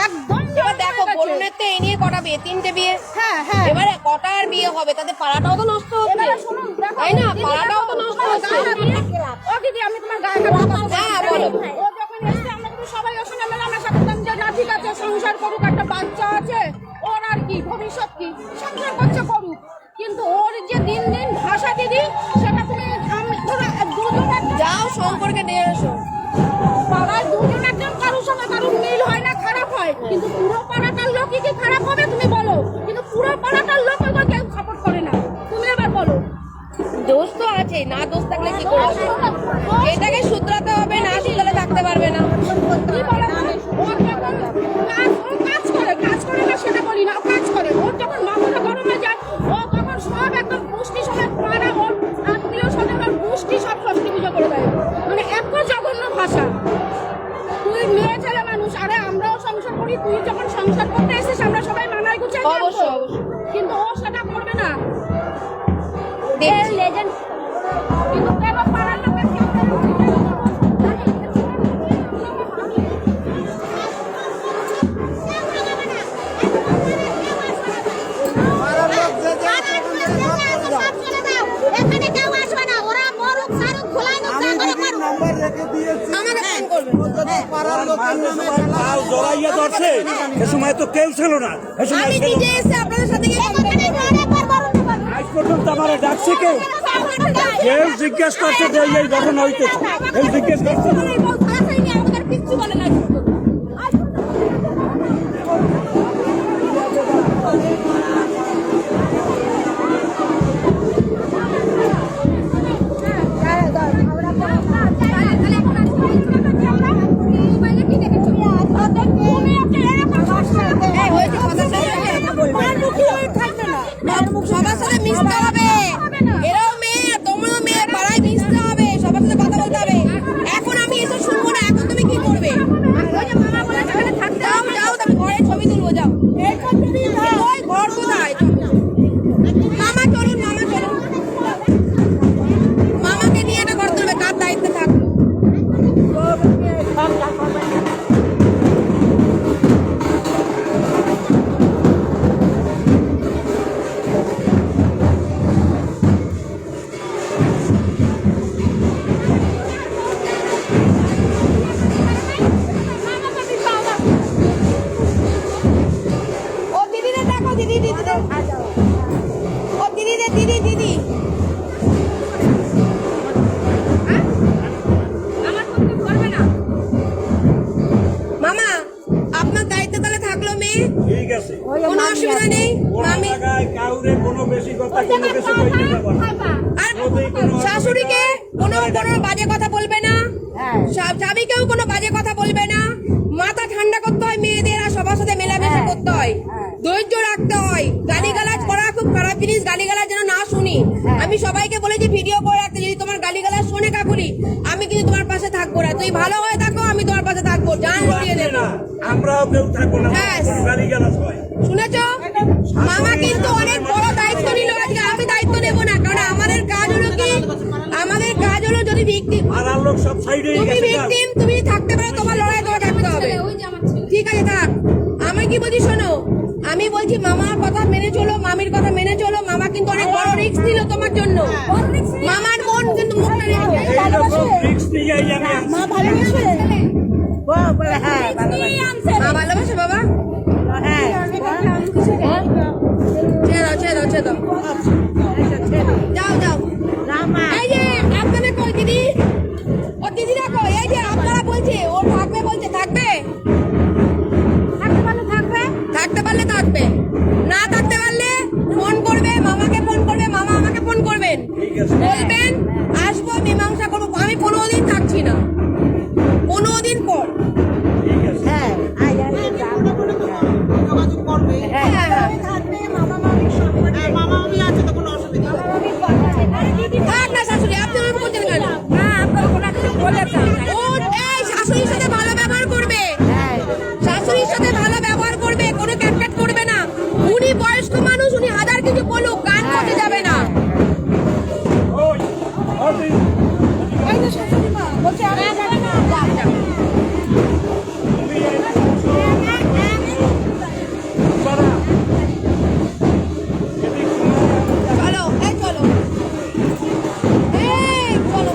একদম এবার দেখো, বরুণের তো এই নিয়ে কটা বিয়ে, 3টে বিয়ে, হ্যাঁ হ্যাঁ। এবারে কটা আর বিয়ে হবে, তাদের পাড়াটাও তো নষ্ট হচ্ছে, এবারে শুনুন, দেখো, তাই না, দিদি, পাড়াটাও দেখো, তো নষ্ট তোমার হচ্ছে। গায়ে হাত দিয়ে- ও দিদি, আমি তোমার গায়ে হাত দিয়ে- হ্যাঁ, বলো। ও যখন এসছে, আমরা কিন্তু সবাই ওর সঙ্গে মেলামেশা করতাম, যে না ঠিক আছে, সংসার করুক, একটা বাচ্চা আছে, ওর আর কি, ভবিষ্যৎ কি, সংসার করছে করুক। কিন্তু ওর যে দিন দিন ভাষা দিদি, সেটা তুমি ধরো দুজন একজন যাও সম্পর্কে নিয়ে এসো। পাড়ায় দুজন একজন কারোর সঙ্গে কারোর মিল হয় না, খারাপ হয়, কিন্তু পুরো পাড়াটার লোকই কি খারাপ হবে তুমি বলো? কিন্তু পুরো পাড়াটার লোক ওকে কেউ সাপোর্ট করে না, তুমি এবার বলো। দোষ তো আছে, না দোষ থাকলে কি করে হবে? এটাকে শুধরাতে হবে, না শুধরালে থাকতে পারবে না। কি বলে তুমি? ও যখন কাজ করে না সেটা বলি না, ও কাজ করে। ওর যখন মাথাটা গরমে যায়, ও তখন সব একদম পুষ্টি সমেত পাড়া, ওর আত্মীয় স্বজন, ওর পুষ্টি সব ষষ্ঠী পুজো করে দেয়। মানে এত জঘন্য ভাষা। তুই মেয়ে ছেলে মানুষ, আরে আমরাও সংসার করি, তুই যখন সংসার করতে এসেছিস আমরা সবাই মানায় গুছিয়ে থাকবো। অবশ্যই, অবশ্যই। কিন্তু ও সেটা করবে না। দেখছি। লেজেন্ড কিন্তু কেন পাড়ার লোকের কেউ পাড়ার লোক যে যে আছে ওখান থেকে সব চলে যাও। এখানে কেউ আসবে না, ওরা মরুক সারুক খোলাই না, আমি দিদির নাম্বার রেখে দিয়েছি, আমাকে ফোন করবে। যদি পাড়ার লোকের নামে পাও জড়াইয়া ধরছে, এ সময় তো কেউ ছিল না, এ সময় আমি ছিল। নিজে এসে আপনাদের সাথে গিয়ে complain করবো। আজ পর্যন্ত আমার ডাকছে কেউ? কেউ জিজ্ঞেস করছে যে এই ঘটনা হইতেছে, কেউ জিজ্ঞেস করছে না। কিচ্ছু বলে না। এই হয়েছে, কথা শেষ হয়েছে। সবার সাথে মিশতে হবে, এরাও মেয়ে, তোমরাও মেয়ে, পাড়ায় মিশতে হবে, সবার সাথে কথা বলতে হবে। এখন আমি এসব শুনবো না, এখন তুমি কি করবে? ওই ঘর কোথায়? মামা চলুন, মামা চলুন, মামাকে নিয়ে একটা ঘর তুলবে, কার দায়িত্বে থাকলো? ও দিদিরে দেখো, দিদি দিদিরে, ও দিদিরে, দিদি দিদি, হ্যাঁ? আমার পক্ষে করবে না। মামা আপনার দায়িত্ব তাহলে থাকলো মেয়ে, ঠিক আছে, কোনো অসুবিধা নেই। কোনো মামি জায়গায় কাউরে কোনো বেশি কথা কোনো কিছু কইতে যাবো না। আর শাশুড়িকে কোনো কোনো বাজে কথা বলবে না, স্বামীকেও কোনো বাজে কথা বলবে না। মাথা ঠান্ডা করতে হয় মেয়েদের, আর সবার সাথে মেলামেশা করতে হয়, ধৈর্য রাখতে হয়। গালিগালাজ করা খুব খারাপ জিনিস, গালিগালাজ যেন না শুনি। আমি সবাইকে বলেছি ভিডিও করে রাখতে, যদি তোমার গালিগালাজ শোনে কাকুরি, আমি কিন্তু তোমার পাশে থাকবো না। তুই ভালো হয়ে থাকো, আমি তোমার পাশে থাকবো, জান উড়িয়ে দেবো। আমরাও কেউ থাকবো না, হ্যাঁ। গালিগালাজ হয়। শুনেছ? মামা কিন্তু অনেক বড় দায়িত্ব নিল আজকে, আমি দায়িত্ব নেবো না, কারণ আমাদের কাজ হলো কি, আমাদের কাজ হলো যদি ভিকটিম, আর আর লোক সব সাইডে তুমি ভিকটিম, তুমি থাকতে পারো, তোমার লড়াই তোমার থাকতে হবে। ঠিক আছে থাক। আমি কি বলছি শোনো, আমি বলছি মামার কথা মেনে চলো, মামির কথা মেনে চলো। মামা কিন্তু অনেক বড় রিস্ক নিল তোমার জন্য। মামার মন কিন্তু মুখটা রেখে রিস্ক নিয়ে আমি মা ভালোবাসে মা ভালোবাসে বাবা, ছেড়ে দাও, ছেড়ে দাও, যাও যাও। এই যে আপনাদের কই দিদি, ও দিদি রাখো, এই যে আপনারা বলছে ও থাকবে, বলছে থাকবে, থাকতে পারলে থাকবে, না থাকতে পারলে ফোন করবে, মামাকে ফোন করবে, মামা আমাকে ফোন করবেন, বলবেন আসবো, মীমাংসা করবো। আমি 15 দিন থাকছি না, 15 দিন পর। যোগাযোগ করবে। হ্যাঁ হ্যাঁ থাক না শাশুড়ি, আপনি আমাকে বলছেন কেন? ও এই শাশুড়ির সাথে ভালো ব্যবহার করবে, শাশুড়ির সাথে ভালো ব্যবহার করবে, কোনো ক্যাটক্যাট করবে না। উনি বয়স্ক মানুষ, উনি হাজার কিছু বলুক, কান করতে যাবে না। ওই ওই যাও, যাও। চলো, এই চলো, এই চলো,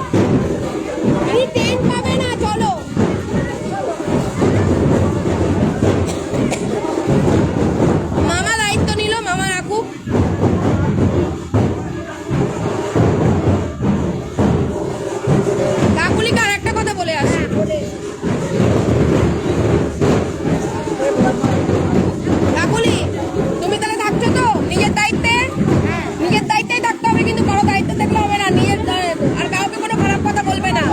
তুমি ট্রেন পাবে না, চলো। মামা দায়িত্ব নিল, মামা রাখুক। কাকুলিকে আর একটা কথা বলে আসি, কাকুলি তুমি তাহলে থাকছো তো নিজের দায়িত্বে? নিজের দায়িত্বেই থাকতে হবে, কিন্তু কারো দায়িত্ব দেখলে হবে না। নিজের আর কাউকে কোনো খারাপ কথা বলবে না,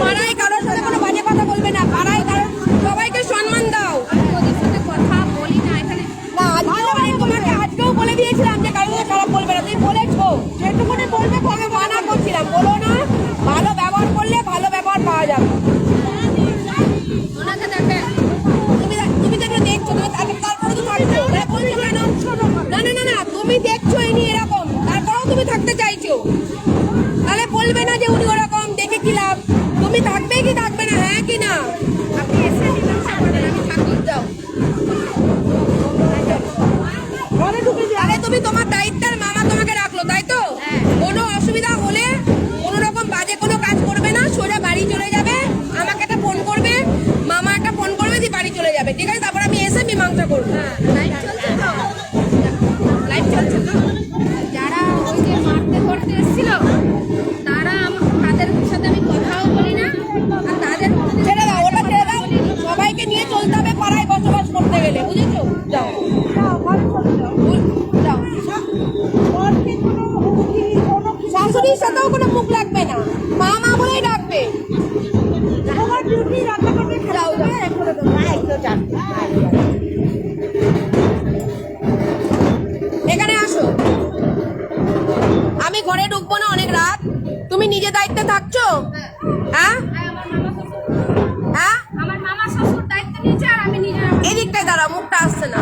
পাড়ায় কারোর সাথে কোনো বাজে কথা বলবে না, পাড়ায় কারো সবাইকে সম্মান দাও। কথা বলি না এখানে। না আজকেও আমি তোমাকে আজকেও বলে দিয়েছিলাম যে কারোর সাথে খারাপ বলবে না, তুমি বলেছো, যেটুকুনি বলবে আমি মানা করছিলাম, বলো না। ভালো ব্যবহার করলে ভালো ব্যবহার পাওয়া যাবে। ওনাকে দেখে তুমি যেগুলো দেখছো, তুমি তারপরে তো থাকছো, বলছো কেন? না না না না, তুমি দেখছো ইনি এরকম, তারপরেও তুমি থাকতে চাইছো, তাহলে বলবে না যে উনি ওরকম, দেখে কি লাভ? তুমি থাকবে কি থাকবে না, হ্যাঁ কি না? আপনি এসে মীমাংসা করবেন, আমি থাকি। যাও। তাহলে তুমি তোমার দায়িত্বের, মামা তোমাকে রাখলো, তাই তো? কোনো অসুবিধা হলে কোনো রকম বাজে কোনো কাজ করবে না, সোজা বাড়ি চলে যাবে, আমাকে একটা ফোন করবে, মামা একটা ফোন করবে, দিয়ে বাড়ি চলে যাবে, ঠিক আছে? তারপর আমি এসে মীমাংসা করবো। লাইভ চলছে তো, লাইভ চলছে তো। যারা ওই যে মারতে করতে এসেছিল, তারা তাদের সাথে আমি কথাও বলি না, আর তাদের ছেড়ে দাও, ওটা ছেড়ে দাও, সবাইকে নিয়ে চলতে হবে পাড়ায় বসবাস করতে গেলে, বুঝেছো? যাও যাও। শাশুড়ির সাথেও কোনো মুখ লাগবে না, মামা বলেই ডাকবে। যাও যাও। এখানে আসো, আমি ঘরে ঢুকবো না, অনেক রাত। তুমি নিজে দায়িত্বে থাকছো? হ্যাঁ হ্যাঁ, আমার মামা শ্বশুর দায়িত্ব নিয়েছে, আর আমি নিজের এদিকটায় দাঁড়াও, মুখটা আসছে না।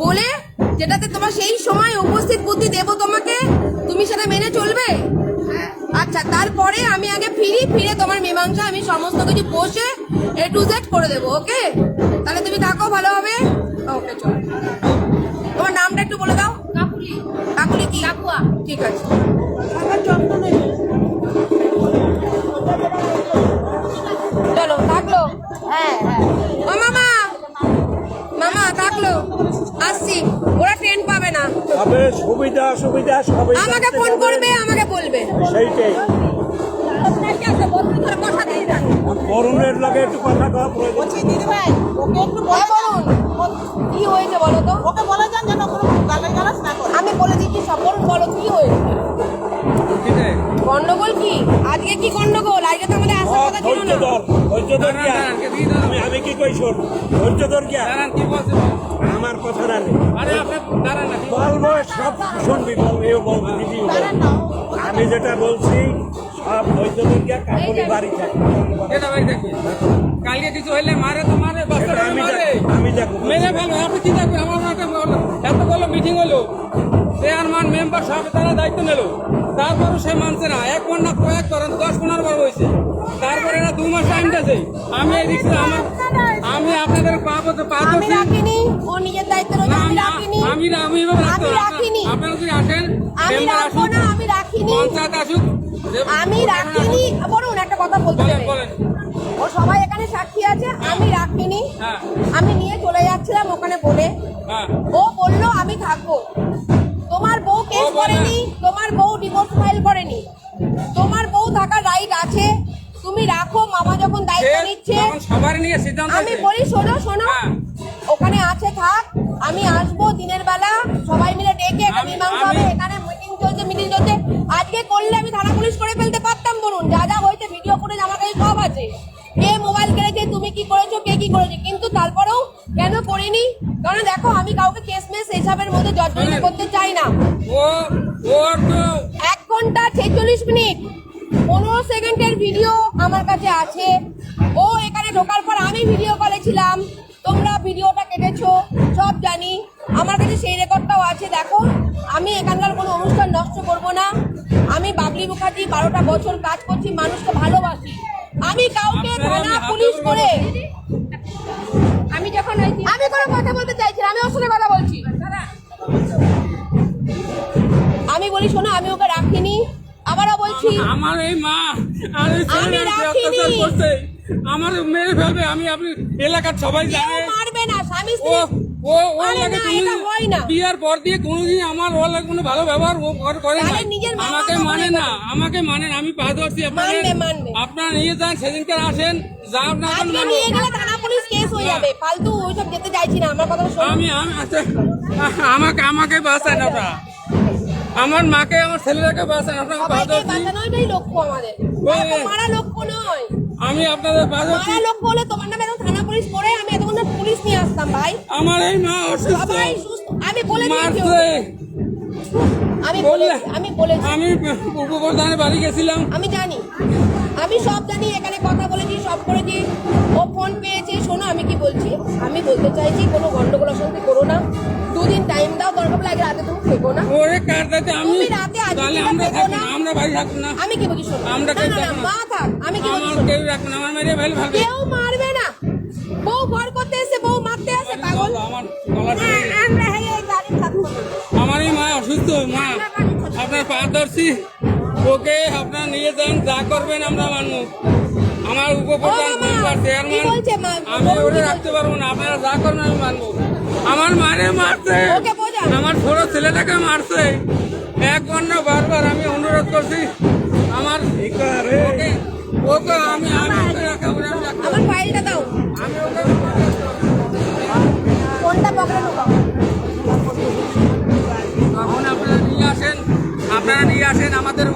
বলে যেটাতে তোমার সেই সময় উপস্থিত বুদ্ধি দেবো তোমাকে, তুমি সেটা মেনে চলবে? আচ্ছা, তারপরে আমি আগে ফিরে তোমার মীমাংসা আমি সমস্ত কিছু বসে A to Z করে দেবো। ওকে, তাহলে তুমি থাকো ভালোভাবে। ওকে, চলো। তোমার নামটা একটু বলে দাও। কাকুলি। কাকুলি কি? কাকুয়া। ঠিক আছে। আমার যত্ন নেবে। চলো, থাকলো। ও মামা, মামা থাকলো, আসছি। ওরা ট্রেন পাবে না, তবে সুবিধা অসুবিধা সবই আমাকে ফোন করবে, আমাকে বলবে। সেইটাই বরুণের লগে একটু কথা কওয়া প্রয়োজন। বলছি দিদিভাই, ওকে একটু বলে বলুন কি হয়েছে বলো তো। ওকে বলে যান যেন কোনো গালাগালাজ না করে। আমি বলে দিচ্ছি সব। বলুন, বলো কি হয়েছে। গন্ডগোল কি? আজকে কি গন্ডগোল? আজকে তো আমাদের আসার কথা ছিল ধৈর্য না। ধর, ধৈর্য ধর গিয়া। আমি কি কই শোন, ধৈর্য ধর গিয়া। আমার কথা না নেই, বলবো সব শুনবি, বলবো দিদি। আমি যেটা বলছি সব ধৈর্য ধর গিয়া। কাকুলি বাড়ি থাকে, কালকে কিছু হইলে মারে তো মারে, বাচ্চারা মারে, আমি দেখো মেরে ফেলবে। আপনি কি দেখবেন? আমার এত বড় মিটিং হলো, চেয়ারম্যান মেম্বার সব তারা দায়িত্ব নিল, তারপরে সে মানছে না। 1 বার না কয়েক বার, 10-15 বার হয়েছে। তারপরে এরা 2 মাস টাইম দিয়েছে। আমি এই দিচ্ছি, আমি আপনাদের পাবো তো পাবো। আমি রাখিনি, ও নিজের দায়িত্ব রয়েছে। আমি রাখিনি, আমি এভাবে রাখতে আমি পারবো না। রাখিনি। আপনারা যদি আসেন, আমি মেম্বার রাখবো আসুক, না, আমি রাখিনি, পঞ্চায়েত আসুক, আমি রাখিনি। বলুন, একটা কথা বলতে বলেন হবে। বলেন। ও সবাই এখানে সাক্ষী আছে, আমি রাখিনি। হ্যাঁ। আমি নিয়ে চলে যাচ্ছিলাম ওখানে বলে, হ্যাঁ, ও বললো আমি থাকবো। তোমার বউ কেস ও বলে- করেনি, তোমার বউ ডিভোর্স ফাইল করেনি, তোমার বউ থাকার রাইট আছে। তুমি রাখো, মামা যখন দায়িত্ব সে নিচ্ছে। তখন সবার নিয়ে সিদ্ধান্ত আমি আছে। বলি শোনো শোনো, হ্যাঁ। ওখানে আছে থাক, আমি আসবো দিনের বেলা, সবাই মিলে ডেকে একটা আমি- মীমাংসা হবে। আমি- এখানে মিটিং চলছে। আজকে করলে আমি থানা পুলিশ করে ফেলতে পারতাম। বলুন, যা যা হয়েছে ভিডিও করে আমার কাছে সব আছে। কে মোবাইল কেড়েছে, তুমি কি করেছো, কে কি করেছে, কিন্তু তারপরেও কেন করিনি? কারণ দেখো, আমি কাউকে কেস মেস এসবের মধ্যে জর্জরিত করতে চাই না। ওর তো 1 ঘন্টা 46 মিনিট 15 সেকেন্ডের ভিডিও আমার কাছে আছে। ও এখানে ঢোকার পর আমি ভিডিও কলে ছিলাম, তোমরা ভিডিওটা কেটেছো, সব জানি। আমার কাছে সেই রেকর্ডটাও আছে। দেখো, আমি এখানকার কোনো অনুষ্ঠান নষ্ট করব না। আমি বাবলি মুখার্জি 12টা বছর কাজ করছি, মানুষকে ভালোবাসি। আমি কাউকে থানা পুলিশ করে আমি যখন ওই আমি কোনো কথা বলতে চাইছি না, আমি ওর সাথে কথা বলছি। আমি বলি শোনো, আমি ওকে রাখিনি। আবারও বলছি, আমার এই মা আর এই আমি ছেলেরা যে রাখিনি। অত্যাচার করছে, আমার মেরে ফেলবে। আমি আপনি এলাকার সবাই কেউ জানে। মারবে না, স্বামী ও স্ত্রী। ও আরে লাগে না, তুমি এটা হয় না। বিয়ার পর দিয়ে কোনোদিন আমার ওর লাগে কোনো ভালো ব্যবহার ও করে না। তাহলে নিজের মা আমাকে বাবা মানে বলে না, আমাকে মানে না। আমি পা ধরছি আপনাদের। মানবে। আপনারা নিয়ে যান, সেদিনকে আসেন, যাও না কেন আজকে মানো। নিয়ে গেলে থানা পুলিশ কেস হয়ে যাবে। ফালতু ওইসব যেতে চাইছি না, আমার কথা শোনো। আচ্ছা, আমাকে বাঁচান আপনারা। আমার মাকে, আমার ছেলেটাকে বাঁচান। আপনাকে পা সবাইকে ধরছি। বাঁচানো ওইটাই লক্ষ্য আমাদের। ওই- এরকম মারা লক্ষ্য নয়। আমি আপনাদের পা ধরছি। মারা লক্ষ্য হলে তোমার নামে এরকম থানা পুলিশ করে আমি এতক্ষণ না পুলিশ নিয়ে আসতাম ভাই। আমার এই মা অসুস্থ, সবাই সুস্থ। আমি বলে দিয়েছি মারছে। ওকে। আমি বলেছি আমি উপপ্রধানের বাড়ি গেছিলাম। আমি জানি, আমি সব জানি। এখানে কথা বলেছি, সব করেছি। ও ফোন পেয়েছে। শোনো, আমি কি বলছি, আমি বলতে চাইছি কোনো গন্ডগোল অশান্তি করো না। 2 দিন টাইম দাও, দরকার পড়লে আগে রাতে তুমি থেকো না। ওরে কাটতে আমি তুমি রাতে আজকে তাহলে থেকে আমরা থেকো থাকবো না। না, আমরা বাড়ি থাকবো না। আমি কি বলি শোনো, আমরা না, কেউ না, না, থাকবো না। মা থাক। আমি কি বলি আমার শোনো, কেউ রাখবো না, আমার মেরে ফেলবে। কেউ মারবে না। বউ ঘর করতে এসে বউ মারতে আসে, পাগল। আমার গলাটা আমরা এই বাড়ি থাকবো না। আমার এই মা অসুস্থ মা, আপনার পা ধরছি। ওকে আপনারা নিয়ে যান, যা করবেন আমরা মানবো। আমার উপপ্রধান, ও মামা, মেম্বার, কি চেয়ারম্যান, বলছে মা? আমি ওটা রাখতে পারবো না। আপনারা যা করবেন আমি মানবো। আমার মারে মারছে, ওকে বোঝা। আমার ছোট ছেলেটাকে মারছে। 1 ঘন্টা বারবার আমি অনুরোধ করছি। আমার ওকে ওকে আমি ওকে রাখাবো না, আমি রাখতে আমার ফাইলটা দাও, আমি ওকে ফোনটা পকেটে ঢোকাও। তখন আপনারা নিয়ে আসেন আমাদের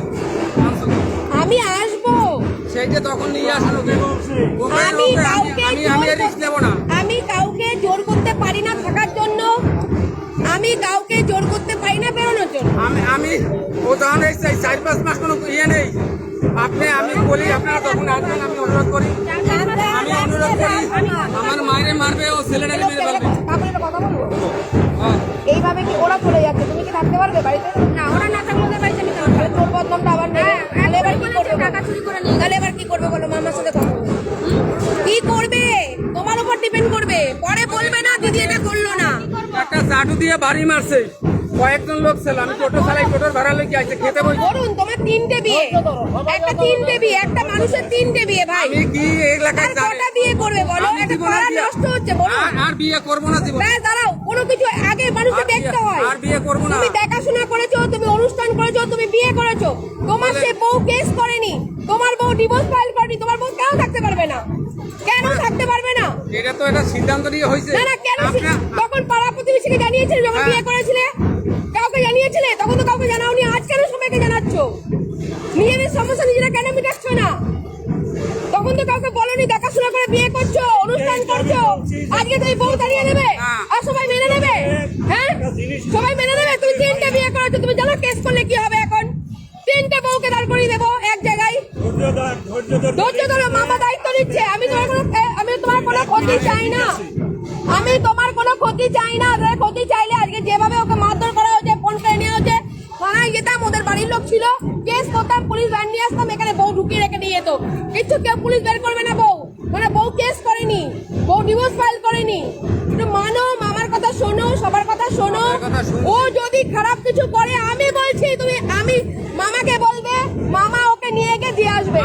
অঞ্চলে। আমি আসবো। সেইটা তখন নিয়ে আসেন ওকে। আমি কাউকে আমি রিস্ক নেবো না। আমি কাউকে জোর করতে পারি না থাকার জন্য। আমি কাউকে জোর করতে পারি না বেরোনোর জন্য। আমি ও তখন এই 4-5 মাস কোনো ইয়ে নেই, আমি বলি আপনারা তখন আসবেন, আমি অনুরোধ করি, আমার মায়ের মারবে ও ছেলেটাকে মেরে ফেলবে। কাকুর একটা কথা বলবো, হ্যাঁ। এইভাবে কি ওরা চলে যাচ্ছে, তুমি কি থাকতে পারবে বাড়িতে? না, ওরা না থাকলে ওদের বাড়িতে আমি থাকবো। তাহলে তোর বদনামটা আবার নেবে, তাহলে এবার কি করবে? টাকা চুরি করে নিয়ে তাহলে এবার কি করবে বলো, মামার সাথে কথা বলো। কি করবে তোমার উপর ডিপেন্ড করবে, পরে বলবে না দিদি এটা করলো না। একটা চাটু দিয়ে বাড়ি মারছে, কয়েকজন লোক ছিল, আমি টোটো চালাই, টোটোর ভাড়া লেগে আছে, খেতে বই। বলুন তোমার 3টে বিয়ে, একটা মানুষের 3টে বিয়ে ভাই, আমি কি এলাকায় আর কটা বিয়ে করবে বলো? আমি একটা জীবনে পাড়া বিয়ে- নষ্ট হচ্ছে বলো। আর বিয়ে করবো না জীবনে। ব্যাস দাঁড়াও, কোনো কিছু আগে মানুষকে আর বিয়ে- দেখতে হয়। আর বিয়ে করবো না। তুমি দেখাশোনা করেছো, তুমি অনুষ্ঠান করেছো, তুমি বিয়ে করেছো, তোমার সে বউ কেস করেনি, তোমার বউ ডিভোর্স ফাইল করেনি, তোমার বউ কেন থাকতে পারবে না? কেন থাকতে পারবে না? এটা তো একটা সিদ্ধান্ত নিয়ে হয়েছে। না না, কেন? আপনার- তখন পাড়া প্রতিবেশীকে জানিয়েছিলে যখন হ্যাঁ। বিয়ে করেছিলে? কাউকে জানিয়েছিলে? তখন তো কাউকে জানাওনি, আজ কেন সবাইকে জানাচ্ছ? নিজেদের সমস্যা নিজেরা কেন মিটাচ্ছ না? তখন তো কাউকে বলনি, দেখাশোনা করে বিয়ে করছো, অনুষ্ঠান করছো, আজকে তুমি বউ তাড়িয়ে নেবে আর সবাই মেনে নেবে? হ্যাঁ, সবাই মেনে নেবে? তুমি 3টে বিয়ে করেছো, তুমি জানো কেস করলে কি হবে? এখন 3টে বউকে দাঁড় করিয়ে দেবো এক জায়গায়। ধৈর্য ধরো, মামা দায়িত্ব নিচ্ছে। আমি তোমার কোনো ক্ষতি চাই না, আমি তোমার কোনো ক্ষতি চাই না। ক্ষতি চাইলে আজকে যেভাবে ওকে মারধর করা হচ্ছে, ফোন করে নেওয়া হচ্ছে, থানায় যেতাম, ওদের বাড়ির লোক ছিল, কেস করতাম, পুলিশ ভ্যান নিয়ে আসতাম, এখানে বউ ঢুকিয়ে রেখে দিয়ে যেত, কিচ্ছু কেউ পুলিশ বের করবে না। বউ মানে বউ কেস করেনি, বউ ডিভোর্স ফাইল করেনি। একটু মানো, মামার কথা শোনো, সবার কথা শোনো। ও যদি খারাপ কিছু করে, আমি বলছি আমি মামাকে বলবে, মামা ওকে নিয়ে গিয়ে দিয়ে আসবে।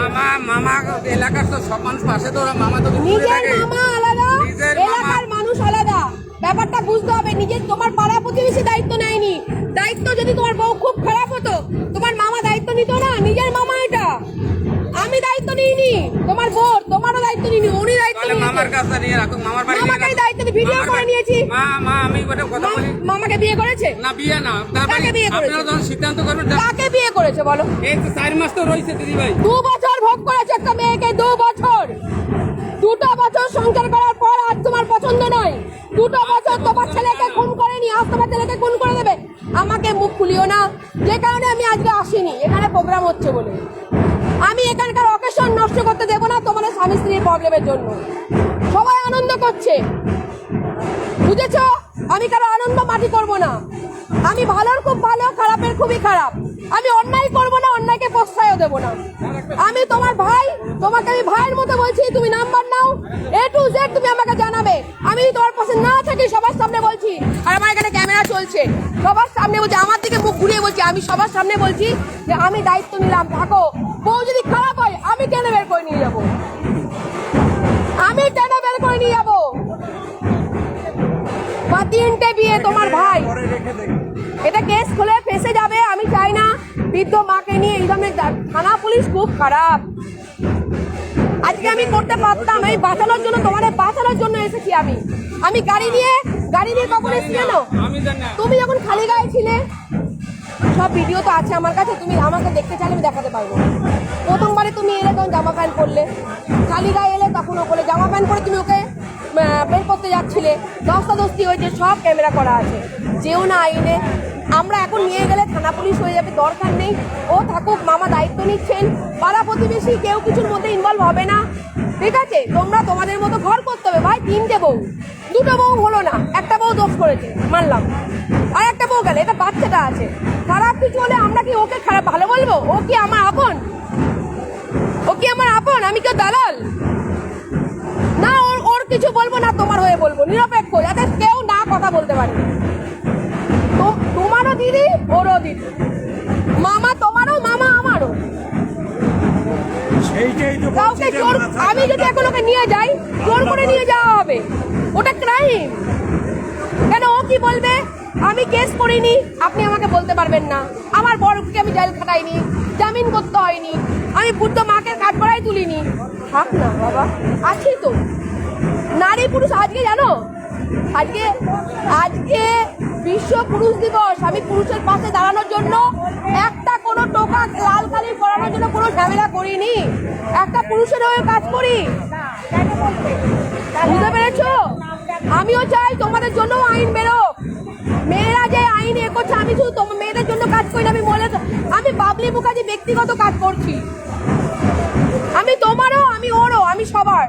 মামা এলাকার তো সব মানুষ পাশে, তো ওরা মামা তো দূরে নিজের থাকে। মামা আলাদা, নিজের মামা। এলাকার মানুষ আলাদা, ব্যাপারটা বুঝতে হবে। নিজের তোমার পাড়া প্রতিবেশী দায়িত্ব নেয়নি, দায়িত্ব যদি তোমার বউ খুব খারাপ হতো, তোমার মামা দায়িত্ব নিত না? নিজের মামা এটা, আমি দায়িত্ব নিইনি, তোমার বোর তোমারও দায়িত্ব নিইনি, উনি দায়িত্ব তাহলে মামার নিয়েছে। কাছে নিয়ে রাখো, মামার বাড়ি নিয়ে মামাকেই রাখো। দায়িত্ব ভিডিও মামার করে বাড়ি- নিয়েছি। মা আমি একটা কথা বলি, মামাকে বিয়ে করেছে? না বিয়ে না, তারপরে কাকে বিয়ে করেছে? আপনারা যখন সিদ্ধান্ত করবেন, কাকে বিয়ে করেছে বলো? এই তো 4 মাস তো রয়েছে দিদি ভাই। 2 বছর ভোগ করেছে একটা মেয়েকে, 2 বছর, 2টা বছর সংসার করার পর আজ তোমার পছন্দ নয়, 2টা বছর তোমার ছেলেকে খুন করেনি, আজ তোমার ছেলেকে খুন করে দেবে। আমাকে মুখ খুলিও না, যে কারণে আমি আজকে আসিনি, এখানে প্রোগ্রাম হচ্ছে বলে। আমি এখানকার অকেশন নষ্ট করতে দেবো না তোমাদের স্বামী স্ত্রীর প্রবলেমের জন্য। সবাই আনন্দ করছে, বুঝেছো? আমি কারো আনন্দ মাটি করবো না। আমি ভালোর খুব ভালো, খারাপের খুবই খারাপ। আমি অন্যায় করবো না, অন্যায়কে প্রশ্রয়ও দেবো না। আমি তোমার ভাই, তোমাকে আমি ভাইয়ের মতো বলছি, তুমি number now, A to Z তুমি আমাকে জানাবে। আমি যদি তোমার পছন্দ না থাকি, সবার সামনে বলছি, আর আমার এখানে ক্যামেরা চলছে, সবার সামনে বলছি, আমার দিকে মুখ ঘুরিয়ে বলছি, আমি সবার সামনে বলছি যে আমি দায়িত্ব নিলাম, থাকো। বউ যদি খারাপ হয়, আমি টেনে বের করে নিয়ে যাবো, আমি টেনে বের করে নিয়ে যাবো। বা 3টে বিয়ে তোমার ভাই, এটা কেস খুলে ফেসে যাবে। আমি চাই না বৃদ্ধ মাকে নিয়ে এই ধরনের থানা পুলিশ খুব খারাপ। আজকে আমি করতে পারতাম, এই বাঁচানোর জন্য, তোমাদের বাঁচানোর জন্য এসেছি আমি গাড়ি নিয়ে কখন এসেছি জানো? আমি জানি না। তুমি যখন খালি গায়ে ছিলে, সব ভিডিও তো আছে আমার কাছে, তুমি আমাকে দেখতে চাইলে আমি দেখাতে পারবো। প্রথমবারে তুমি এলে তখন জামা প্যান্ট পরলে, খালি গায়ে এলে তখন ও বলে জামা প্যান্ট পরে তুমি ওকে বের করতে যাচ্ছিলে, দস্তাদস্তি হয়েছে, সব ক্যামেরা করা আছে। যেও না আইনে, আমরা এখন নিয়ে গেলে থানা পুলিশ হয়ে যাবে, দরকার নেই। ও থাকুক, মামা দায়িত্ব নিচ্ছেন, পাড়া প্রতিবেশী কেউ কিছুর মধ্যে ইনভলভ হবে না, ঠিক আছে? তোমরা তোমাদের মতো ঘর করতে হবে। ভাই 3টে বউ, 2টো বউ হলো না, একটা বউ দোষ করেছে মানলাম, আর একটা বউ গেলে, এটা বাচ্চাটা আছে। খারাপ কিছু হলে আমরা কি ওকে খারাপ ভালো বলবো? ও কি আমার আপন? ও কি আমার আপন? আমি কেউ দালাল না, ওর কিছু বলবো না, তোমার হয়ে বলবো, নিরপেক্ষ, যাতে কেউ না কথা বলতে পারে। তোমারও দিদি, ওরও দিদি, মামা তোমারও, মামা আমারও। সেইটাই তো কাউকে জোর, আমি যদি এখন ওকে নিয়ে যাই, জোর করে নিয়ে যাওয়া হবে, ওটা ক্রাইম। কেন? ও কি বলবে? আমি কেস করিনি, আপনি আমাকে বলতে পারবেন না। আমার বড়কে আমি জেল খাটাইনি, জামিন করতে হয়নি, আমি বুদ্ধ মাকে কাঠগড়ায় তুলিনি। থাক না বাবা, আছি তো। নারী পুরুষ, আজকে জানো, আজকে বিশ্ব পুরুষ দিবস। আমি পুরুষের পাশে দাঁড়ানোর জন্য একটা কোনো টোকা লাল কালি করানোর জন্য কোনো ঝামেলা করিনি, একটা পুরুষের হয়ে কাজ করি। বুঝতে পেরেছো? আমিও চাই তোমাদের জন্য আইন বেরোক। মেয়েরা যে আইন এ করছে, আমি শুধু মেয়েদের জন্য কাজ করি না, আমি আমি বাবলি মুখার্জি ব্যক্তিগত কাজ করছি, আমি তোমারও, আমি ওরও, আমি সবার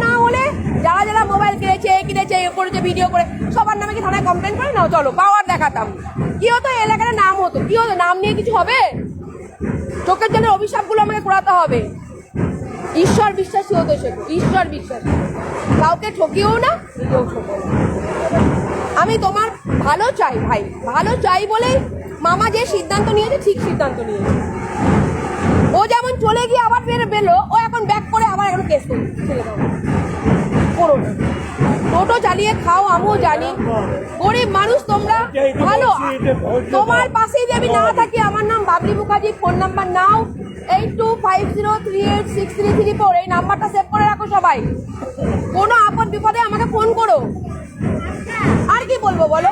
না হলে যারা যারা মোবাইল কিনেছে এ করেছে ভিডিও করে সবার নামে কি থানায় কমপ্লেন করে নাও, চলো পাওয়ার দেখাতাম, কি হতো এলাকার নাম হতো, কি হতো নাম নিয়ে কিছু হবে? চোখের জলের অভিশাপগুলো আমাকে করাতে হবে। ঈশ্বর বিশ্বাসী হতে শেখো, ঈশ্বর বিশ্বাসী, কাউকে ঠকিও না, নিজেও ঠকো না। আমি তোমার ভালো চাই ভাই, ভালো চাই বলেই মামা যে সিদ্ধান্ত নিয়েছে ঠিক সিদ্ধান্ত নিয়েছে। ও যেমন চলে গিয়ে আবার বেরো, ও এখন ব্যাক করে আবার এখন কেস করো না। টোটো চালিয়ে খাও, আমিও জানি গরিব মানুষ তোমরা, ভালো তোমার পাশেই যদি আমি না থাকি, আমার নাম বাবলি মুখার্জি, ফোন নাম্বার নাও 8250386334, এই নাম্বারটা সেভ করে রাখো সবাই, কোনো আপদ বিপদে আমাকে ফোন করো। আর কি বলবো বলো?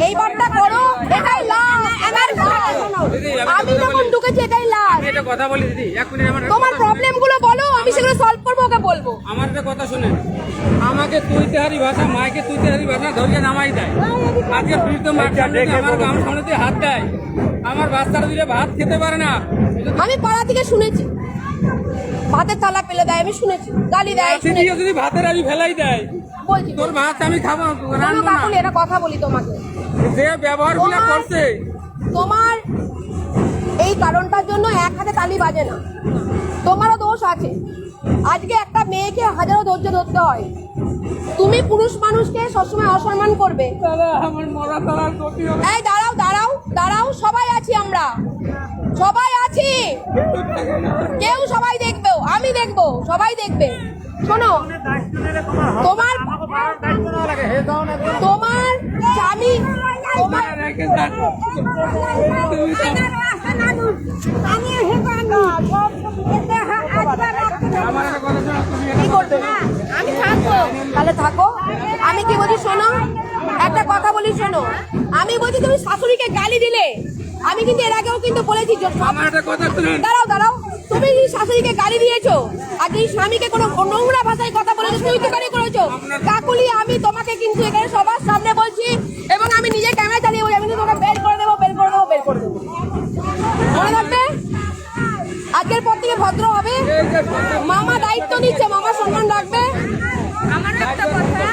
এইবারটা করো, এটাই লাস্ট। আমি যখন ঢুকেছি এটাই লাস্ট। একটা কথা বলি দিদি, এক মিনিট আমার তোমার প্রবলেম গুলো বলো, আমি সেগুলো সলভ করবো, ওকে বলবো। আমার একটা কথা শুনেন, আমাকে তুই তেহারি ভাষা, মাকে তুই তেহারি ভাষা ধরিয়ে নামাই দেয়। আজকে বৃদ্ধ মার সামনে আমার গান সামনে দিয়ে হাত দেয়, আমার বাচ্চারা দিলে ভাত খেতে পারে না। আমি পাড়া থেকে শুনেছি ভাতের থালা ফেলে দেয়, আমি শুনেছি গালি দেয়, শুনেছি। যদি ভাতের আমি ফেলাই দেয়, বলছি তোর ভাত আমি খাবো রান্না না। কাকুলি এটা কথা বলি তোমাকে, যে ব্যবহার গুলো করছে তোমার এই কারণটার জন্য এক হাতে তালি বাজে না, তোমারও দোষ আছে। আজকে একটা মেয়েকে হাজারো ধৈর্য ধরতে হয়, তুমি পুরুষ মানুষকে সবসময় অসম্মান করবে। আমার মরা তালার ক্ষতি হবে। এই দাঁড়াও দাঁড়াও দাঁড়াও, সবাই আছি আমরা, সবাই আছি, কেউ সবাই দেখবে, আমি দেখবো, সবাই দেখবে। শোনো, তোমার স্বামী, আমি থাকবো, তাহলে থাকো। আমি কি বলছি শোনো, একটা কথা বলি শোনো, আমি বলছি তুমি শাশুড়িকে গালি দিলে, আমি কিন্তু এর আগেও কিন্তু বলেছি, দাঁড়াও দাঁড়াও, তুমি শাশুড়িকে গালি দিয়েছো, আর এই স্বামীকে কোনো নোংরা ভাষায় কথা বলেছো, তুই তো গালি করেছো। কাকুলি, আমি তোমাকে কিন্তু এখানে সবার সামনে বলছি, এবং আমি নিজে ক্যামেরা চালিয়ে বলছি, আমি কিন্তু তোমাকে বের করে দেবো, বের করে দেবো, বের করে দেবো, মনে রাখবে। আজকের পর থেকে ভদ্র হবে, মামা দায়িত্ব নিচ্ছে, মামা সম্মান রাখবে। আমার একটা কথা,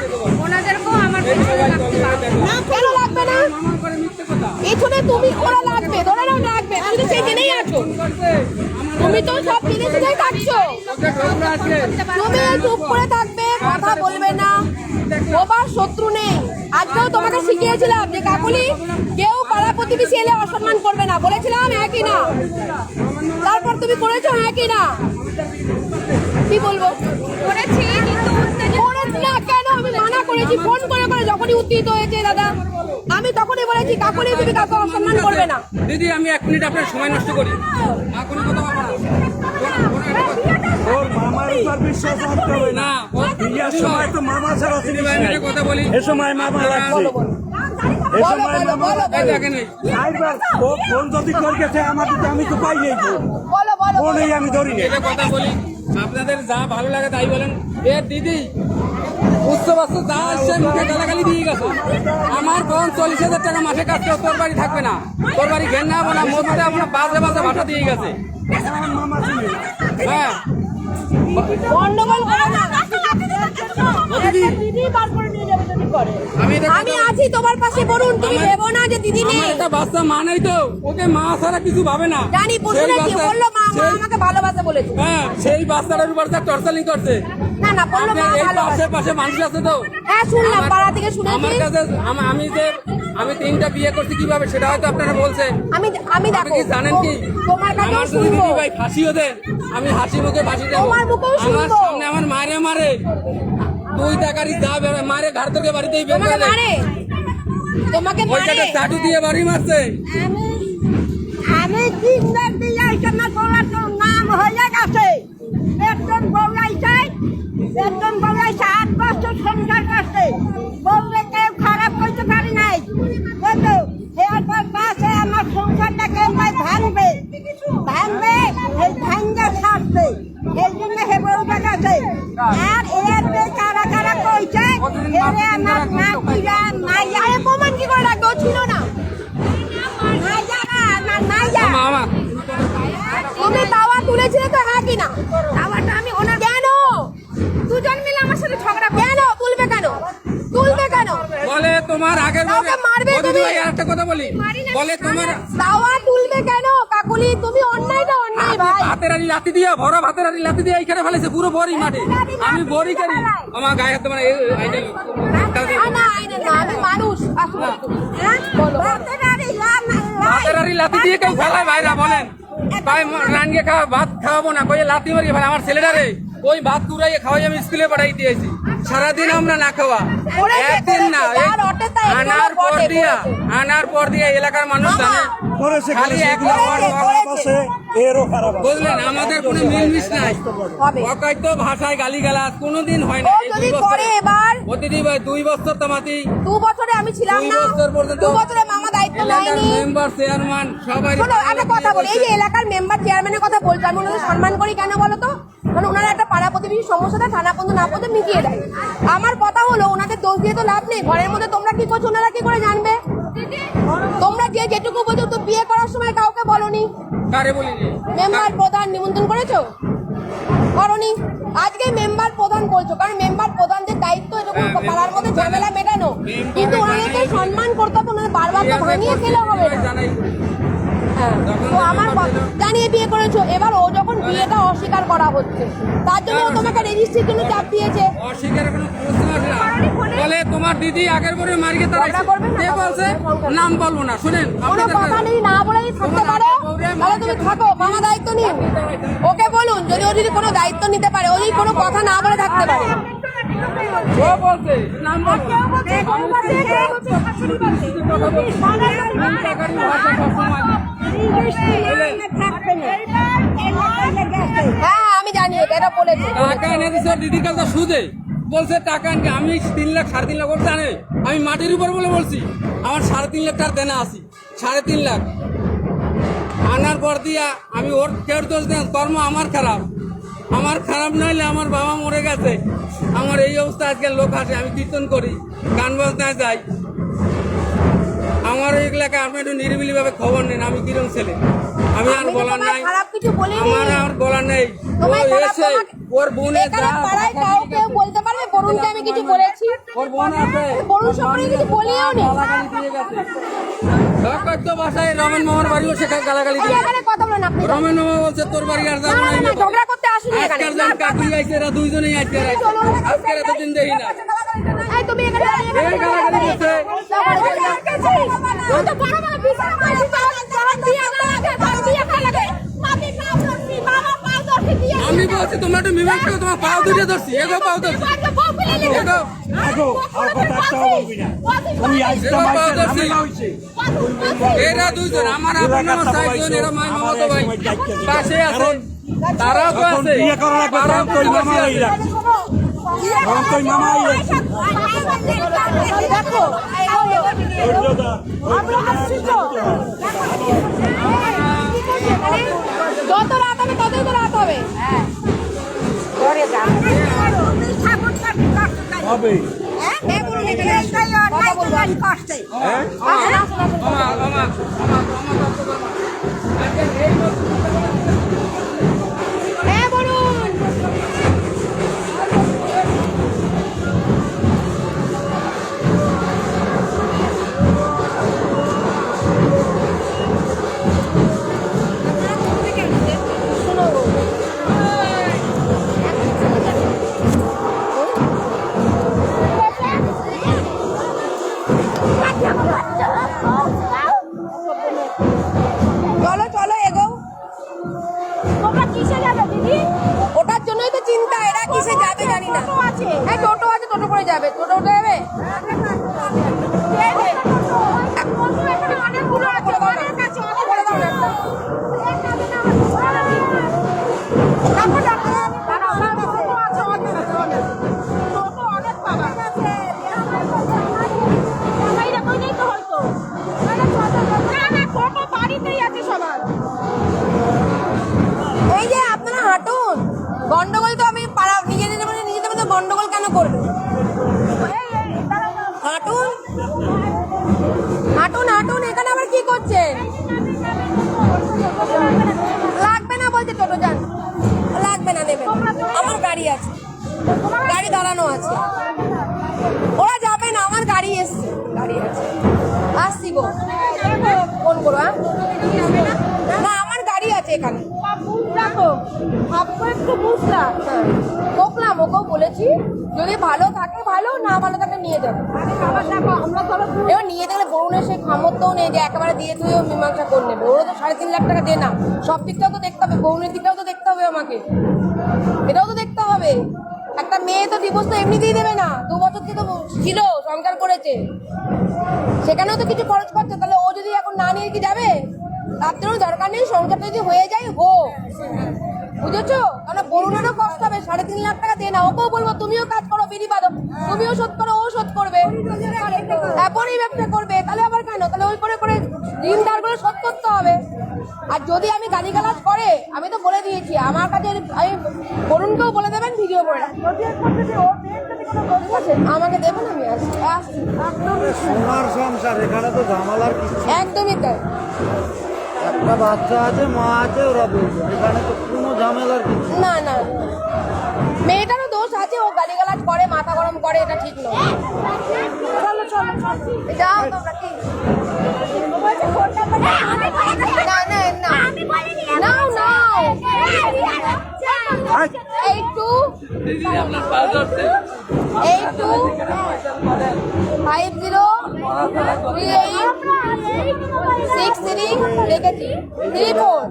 ওনাদেরকেও আমার পেছনে রাখতে পারবে না। কেন লাগবে না? পেছনে তুমি ওরা লাগবে, ধরে নাও লাগবে, তুমি তো সেই জেনেই আছো, তুমি তো সব জেনে শুনেই থাকছো, তুমি চুপ করে থাকবে, কথা বলবে না, সবার শত্রু নেই। আজকেও তোমাকে শিখিয়েছিলাম যে কাকুলি, কেউ পাড়া প্রতিবেশী এলে অসম্মান করবে না, বলেছিলাম হ্যাঁ কি না? তারপর তুমি করেছো হ্যাঁ কি না? কি বলবো? করেছি, কিন্তু না কেন? আমি মানা করেছি ফোন করে করে, যখনই উত্তেজিত হয়েছে দাদা, আমি তখনই বলেছি কাকুলি তুমি কাউকে অসম্মান করবে না। দিদি, আমি 1 মিনিট আপনার সময় নষ্ট করি, কোনো কথা বলবো না। ওর মামার উপর বিশ্বাস রাখতে হবে না। বিয়ের সময় তো মামা ছাড়া চিনি না। কথা বলি, এ সময় মামা লাগছে, এ সময় মামা লাগছে। আইবার ও ফোন যদি করে গেছে আমার দিকে, আমি তো পাই নেই ফোনেই আমি ধরি না। এটা কথা বলি, আপনাদের যা ভালো লাগে তাই বলেন। এ দিদি, উৎসব আসছে, যা আসছে মুখে গালাগালি দিয়ে গেছে। আমার বোন 40,000 টাকা মাসে কাজ করে, তোর বাড়ি থাকবে না, তোর বাড়ি ঘের না না, মধ্যে আপনার বাজে বাজে ভাষা দিয়ে গেছে। মামা চিনি না। হ্যাঁ, গন্ডগোল করো না, দিদি বার করে নিয়ে যাবে যদি করে। আমি আছি তোমার পাশে, বলুন, তুমি ভেবো না যে দিদি নেই। আমার একটা বাচ্চা মা নাই তো, ওকে মা ছাড়া কিছু ভাবে না। জানি, বললো কি বললো, মা আমাকে ভালোবাসে বলেছে। হ্যাঁ, সেই বাচ্চাটার উপর টর্চারিং করছে। না না, বললো মা ভালোবাসে। আশেপাশে মানুষ আছে তো। হ্যাঁ, শুনলাম, পাড়া থেকে শুনেছি। আমার কাছে আমি 3টা বিয়ে করছি কিভাবে, সেটা হয়তো আপনারা বলছেন। আমি দেখো, কি জানেন কি, তোমার কাছে আমার যদি শুনবো, দিদি ভাই ফাঁসিও দেন, আমি হাসি মুখে ফাঁসি দেবো। তোমার মুখেও আমার শুনবো। সামনে আমার মারে 2 টাকারই যা মারে, ঘাট থেকে বাড়িতেই বের তোমাকে করে দেয়। মারে, তোমাকে ওই মারে। জায়গায় চাটু দিয়ে বাড়ি মারছে। আমি 3 বার দিয়ে আমার বলার নাম হয়ে গেছে। একজন বলাইছে 8 বছর সংসার করছে, বললে কেউ খারাপ করতে পারি নাই, বুঝলো? এরপর পাশে আমার সংসারটা কেউ ভাঙবে, এই ভাঙ্গা ছাড়ছে, এই জন্য হে বউটা গেছে। আর এর কারা কারা আরে প্রমাণ কি করে রাখবে? ও ছিল না। আমার তুমি তাওয়া তুলেছিলে তো, হ্যাঁ কি না? তাওয়াটা আমি ওনার কেন? দুজন মিলে আমার সাথে ঝগড়া কেন? তুলবে কেন? তুলবে কেন? বলে তোমার আগের কাউকে মারবে তুমি? একটা কথা বলি, বলে তোমার তাওয়া তুলবে কেন? কাকুলি তুমি অন্যায়টা অন্যায় ভাই। হাতের আড়ি লাতি দিয়া, ভরা ভাতের আড়ি লাতি দিয়া এইখানে ফেলেছে পুরো বড়ি মাঠে। আমি বড়ি করি, আমার গায়ে হাতে মানে না, আইনে না, আমি মানুষ। আসলে হ্যাঁ বলো। ভাতের আড়ি লাতি দিয়ে কেউ ফেলায় ভাইরা বলেন? ভাই রানকে খাওয়া ভাত খাওয়াবো না, কই লাতি মারি ভাই আমার ছেলেটারে ওই ভাত কুড়াইয়ে খাওয়াই আমি স্কুলে পাঠাই দিয়েছি। সারাদিন আমরা না খাওয়া, একদিন না আনার পর দিয়া এলাকার মানুষ জানে করেছে খালি এক এরও খারাপ আছে। বুঝলেন, আমাদের কোনো মিলমিশ নাই। হবে। অকাইতো ভাষায় গালিগালাজ কোনোদিন হয় না। ও এই যদি 2 বছরে করে এবার, প্রতিদিন 2 বছর তামাতি 2 বছরে আমি ছিলাম 2 না, বছর পর্যন্ত 2 বছরে মামা দায়িত্ব এলাকার নেয়নি। মেম্বার চেয়ারম্যান সবাই শোনো একটা কথা বলি, এই যে এলাকার মেম্বার চেয়ারম্যানের কথা বলছো, আমি ওনাদের সম্মান করি কেন বলো তো? মানে ওনারা একটা পাড়া প্রতিবেশীর সমস্যাটা থানা পর্যন্ত না পর্যন্ত মিটিয়ে দেয়। আমার কথা হলো ওনাদের দোষ দিয়ে তো লাভ নেই। ঘরের মধ্যে তোমরা কি করছো, ওনারা কি করে জানবে? তোমরা যে যেটুকু বোঝো, তো বিয়ে করার সময় কাউকে বলনি। কারে বলিনি। মেম্বার প্রধান নিমন্ত্রণ করেছো? করনি। আজকে মেম্বার প্রধান বলছো, কারণ মেম্বার প্রধানদের দায়িত্ব এরকম পাড়ার মধ্যে ঝামেলা মেটানো, কিন্তু ওনাদেরকে সম্মান করতে হবে। ওনাদের বারবার তো ভাঙিয়ে খেলে হবে না। জানাই হ্যাঁ, তো আমার জানিয়ে বিয়ে করেছো, এবার ও যখন বিয়েটা অস্বীকার করা হচ্ছে, তার জন্য ও তোমাকে রেজিস্ট্রির জন্য চাপ দিয়েছে। অস্বীকারের কোনো প্রশ্ন আসে না। বলে তোমার দিদি আগের পরে মারিয়ে তারা ঝগড়া করবেন না? কে বলছে? নাম বলবো না, শুনেন কোনো আপনাদের কথা যদি না বলেই থাকতে পারো, তাহলে তুমি থাকো, মামা দায়িত্ব নিন। ওকে বলুন, যদি ও যদি কোনো দায়িত্ব নিতে পারে, ও যদি কোনো কথা না বলে থাকতে পারে। ও বলছে নাম বলবো না। হ্যাঁ আমি জানি এটা বলেছি। টাকা এনে দিচ্ছে ওর দিদির কাছে সুদে, বলছে টাকা আনকে আমি 3 লাখ 3.5 লাখ বলছে আনে, আমি মাটির উপর বলে বলছি আমার 3.5 লাখ টাকা দেনা আছি, 3.5 লাখ আনার পর দিয়া আমি ওর কেউ দোষ দেন, কর্ম আমার খারাপ, আমার খারাপ নাইলে আমার বাবা মরে গেছে, আমার এই অবস্থা আজকে লোক আসে, আমি কীর্তন করি, গান বাজনায় যাই, আমার এই এলাকায় আপনি একটু নিরিবিলি ভাবে খবর নেন আমি কিরম ছেলে, আমি আর বলার নাই, খারাপ কিছু বলিনি। আমার আর বলার নেই। ও তোমায় খারাপ এসে ওর বোনে এখানে পাড়ায় কাউ কেউ বলতে পারবে বরুণকে আমি কিছু বলেছি? ওর বোন আছে বরুণ সম্পর্কে কিছু বলিও নি। গালাগালি দিয়ে গেছে। সরকার বাসায় রমেন মামার বাড়িও সেখানে গালাগালি দিয়ে এখানে কথা বলেন আপনি। রমেন মামা বলছে তোর বাড়ি আর যাবো না, না, না, ঝগড়া করতে আসুন এখানে। আজকের দিন কাকুই আইছে, এরা দুইজনেই আজকে আজকের এতদিন দেখি না এই তুমি এখানে দাঁড়িয়ে এই গালাগালি দিচ্ছে। ও তো বড় বড় বিচার মাঝি চালান দিয়ে লাগে বাদ দিয়ে লাগে মামি পাও ধরছি বাবা পাও ধরছি দিয়ে আমি বলছি তোমরা একটু মীমাংসা করো, তোমার পাও ধরে ধরছি, এগো পাও ধরছি, এগো আগো আর কথা একটা বলবি না। তুই আইসা মাইসা ঝামেলা হইছে। এরা দুইজন আমার আপনার চারজন, এরা মাই মামা তো ভাই পাশে আছেন, তারাও তো এখন আছে, বিয়ে করার আগে তারাও তোর তো মামা পাশে এই আছে। রাখছে। এখন তুই মামাই রাখছে। দেখো আমরা আসছি তো যত রাত হবে ততই তো রাত হবে। হবে। মামা, মামা, হ্যাঁ বলুন। চলো চলো এগো। তোমরা কিসে যাবে দিদি? ওটার জন্যই তো চিন্তা, এরা কিসে যাবে জানি না। হ্যাঁ টোটো আছে, টোটো করে যাবে। টোটো উঠে যাবে। অনেকগুলো আছে, অনেক আছে, অনেক করে দাও না একটা। এই যে আপনারা হাঁটুন, গন্ডগোল তো আমি নিজেদের মধ্যে গন্ডগোল কেন করবে? গাড়ি আছে, গাড়ি দাঁড়ানো আছে। ওরা যাবে না, আমার গাড়ি এসছে, গাড়ি আছে, আসছি গো, ফোন করো। হ্যাঁ না, আমার গাড়ি আছে এখানে। বকলাম, ওকেও বলেছি যদি ভালো থাকে ভালো, না ভালো থাকে নিয়ে যাবে। এবার নিয়ে গেলে বরুণের সেই সামর্থ্যও নেই যে একেবারে দিয়ে তুইও মীমাংসা করে নেবে। ওরা তো 3.5 লাখ টাকা দেয় না, সব দিকটাও তো দেখতে হবে, বরুণের দিকটাও তো দেখতে হবে আমাকে, এটাও তো দেখতে হবে। একটা মেয়ে তো ডিভোর্স তো এমনিতেই দেবে না, 2 বছর থেকে তো ছিল, সংসার করেছে, সেখানেও তো কিছু খরচ করছে। তাহলে ও যদি এখন না নিয়ে কি যাবে? তার জন্য দরকার নেই, সংসারটা যদি হয়ে যায় হোক, বুঝেছো? কারণ বরুণেরও কষ্ট হবে, 3.5 লাখ টাকা দিয়ে না। ওকেও বলবো তুমিও কাজ করো, বিড়ি বাঁধো, তুমিও শোধ করো, ও শোধ করবে, তারপরেই ব্যবসা করবে। তাহলে আবার কেন? তাহলে ওই করে করে ঋণ ধার করে শোধ করতে হবে। আর যদি আমি গালিগালাজ করে, আমি তো বলে দিয়েছি আমার কাছে, আমি বরুণকেও বলে দেবেন, ভিডিও করে আমাকে দেবেন, আমি আসছি। সোনার সংসার, এখানে তো ঝামেলার কিছু। একদমই তাই। একটা বাচ্চা আছে, মা আছে, ওরা বলবে এখানে তো কোনো ঝামেলার কিছু। না না, মেয়েটারও দোষ আছে, ও গালিগালাজ করে, মাথা গরম করে, এটা ঠিক নয়। চলো চলো যাও তোমরা, কি না না না, নাও নাও, 82503863 লেখেছি 34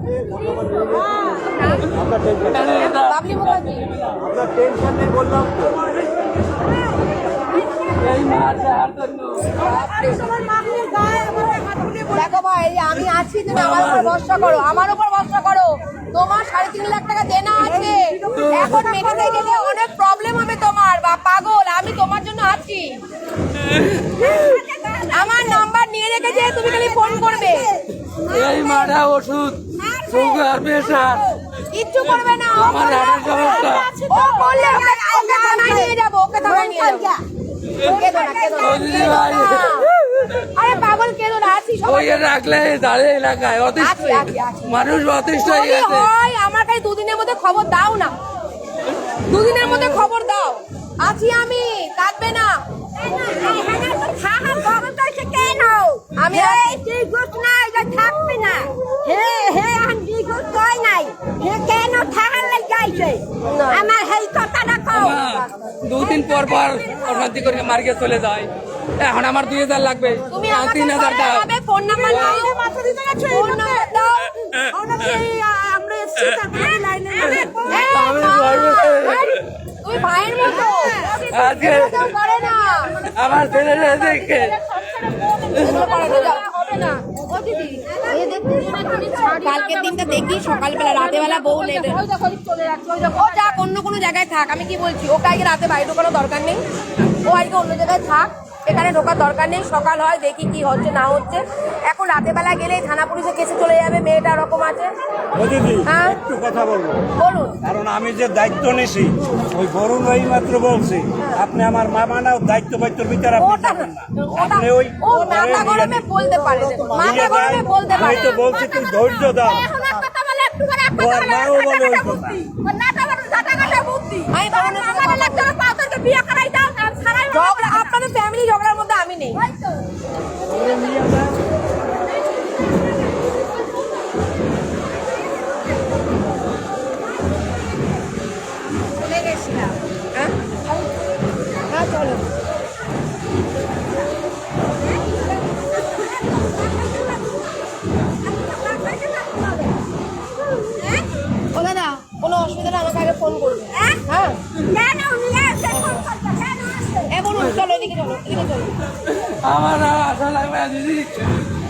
বাবলি মুখার্জি। আপনার টেনশন নেই বললাম তো। দেখো ভাই, আমি আছি, তুমি আমার উপর ভরসা করো, আমার উপর ভরসা করো। তোমার 3.5 লাখ টাকা দেনা আছে, এখন মেটাতে গেলে অনেক প্রবলেম হবে তোমার। বা পাগল, আমি তোমার জন্য আছি, আমার নাম্বার নিয়ে রেখেছে, তুমি খালি ফোন করবে। এই মারা ওষুধ, সুগার, প্রেশার, কিচ্ছু করবে না। আমার হাড়ের সমস্যা। ও বললে ওকে থানায় নিয়ে যাবো, ওকে থানায় নিয়ে যাবো। কেঁদো না, কেঁদো না। আরে পাগল, কেঁদো না, আছি সবাই। ওই রাখলে দাঁড়িয়ে এলাকায় অতিষ্ঠ, মানুষ অতিষ্ঠ হয়ে যদি গেছে। হয় আমার কাছে 2 দিনের মধ্যে খবর দাও না, 2 দিনের মধ্যে খবর দাও, আছি আমি, কাঁদবে না। আমি থাকবে না, হে হে আমি কই নাই, হে কেন থাকার লাগাইছে আমার হেই কথাটা কও। 2 দিন পর পর অশান্তি করে মার্কে চলে যায়। এখন আমার 2000 লাগবে, তুমি 3000 দাও। ফোন নাম্বার দাও, ফোন নাম্বার দাও। আমরা এসছি তারপরে লাইনে তুমি ভাইয়ের মতো, আজকে কেউ করে না, আমার ছেলেরা দেখে এগুলো করে না, যাও, হবে না। ও দিদি, এই দেখতে কালকের দিনটা দেখি, সকালবেলা রাতেবেলা বউ নেবে, ও যাক অন্য কোনো জায়গায় থাক। আমি কি বলছি, ওকে আগে রাতে বাইরে ঢোকানোর দরকার নেই, ও আজকে অন্য জায়গায় থাক, এখানে ঢোকার দরকার নেই। সকাল হয় দেখি কি হচ্ছে না হচ্ছে। এখন রাতে বেলা গেলেই থানা পুলিশে কেসে চলে যাবে, মেয়েটা ওরকম আছে। ও দিদি, হ্যাঁ? একটু কথা বলবো। বলুন। কারণ আমি যে দায়িত্ব নিছি, ওই বরুণ ভাই মাত্র বলছি আপনি আমার মামা না, দায়িত্ব বাইত্বর ভিতরে আপনি ওটা যাবেন না। ওটা আপনি ওই ও মাথা গরমে বলতে পারে, দেখুন, মাথা গরমে বলতে আমি পারে। তো বলছি তুমি ধৈর্য দাও। ওর মাও বলে ওই কথা। আমি ঝগড়া, আপনাদের ফ্যামিলি ঝগড়ার মধ্যে আমি নেই। চলে গেছিলাম, হ্যাঁ হ্যাঁ চলো। ও দাদা, কোনো অসুবিধা হলে আমাকে আগে ফোন করবে। হ্যাঁ এ বলুন, চলো এদিকে, চলো এদিকে, চলো। আমার আশা লাগবে না দিদি।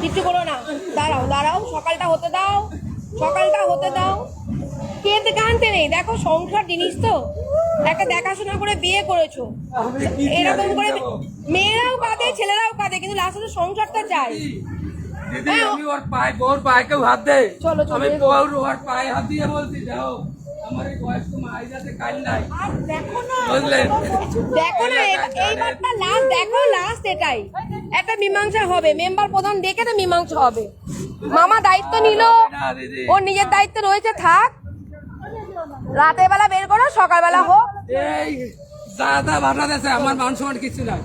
কিচ্ছু করো না, দাঁড়াও দাঁড়াও, সকালটা হতে দাও, সকালটা হতে দাও। কেঁদে কানতে নেই, দেখো সংসার জিনিস তো, একটা দেখাশোনা করে বিয়ে করেছো, আমি কি এরকম করে যাবো? মেয়েরাও কাঁদে, ছেলেরাও কাঁদে, কিন্তু লাস্টে সংসারটা চাই। দিদি আমি ওর পায়ে, ওর পায়ে কেউ হাত দে, চলো, চলো, আমি এগো। ওর পায়ে হাত দিয়ে বলছি যাও, আমার এই বয়স্ক মা যাতে কাল নাই, বুঝলেন? দেখো না, এইবারটা লাস্ট, দেখো লাস্ট এটাই, একটা মীমাংসা হবে, মেম্বার প্রধান ডেকে তো মীমাংসা হবে। মামা দায়িত্ব নিল, না দিদি, ওর নিজের দায়িত্ব রয়েছে, থাক, রাতের বেলা বের করো, সকালবেলা হোক। এই যা যা ভাষা দিয়েছে আমার মান সম্মান কিছু নাই।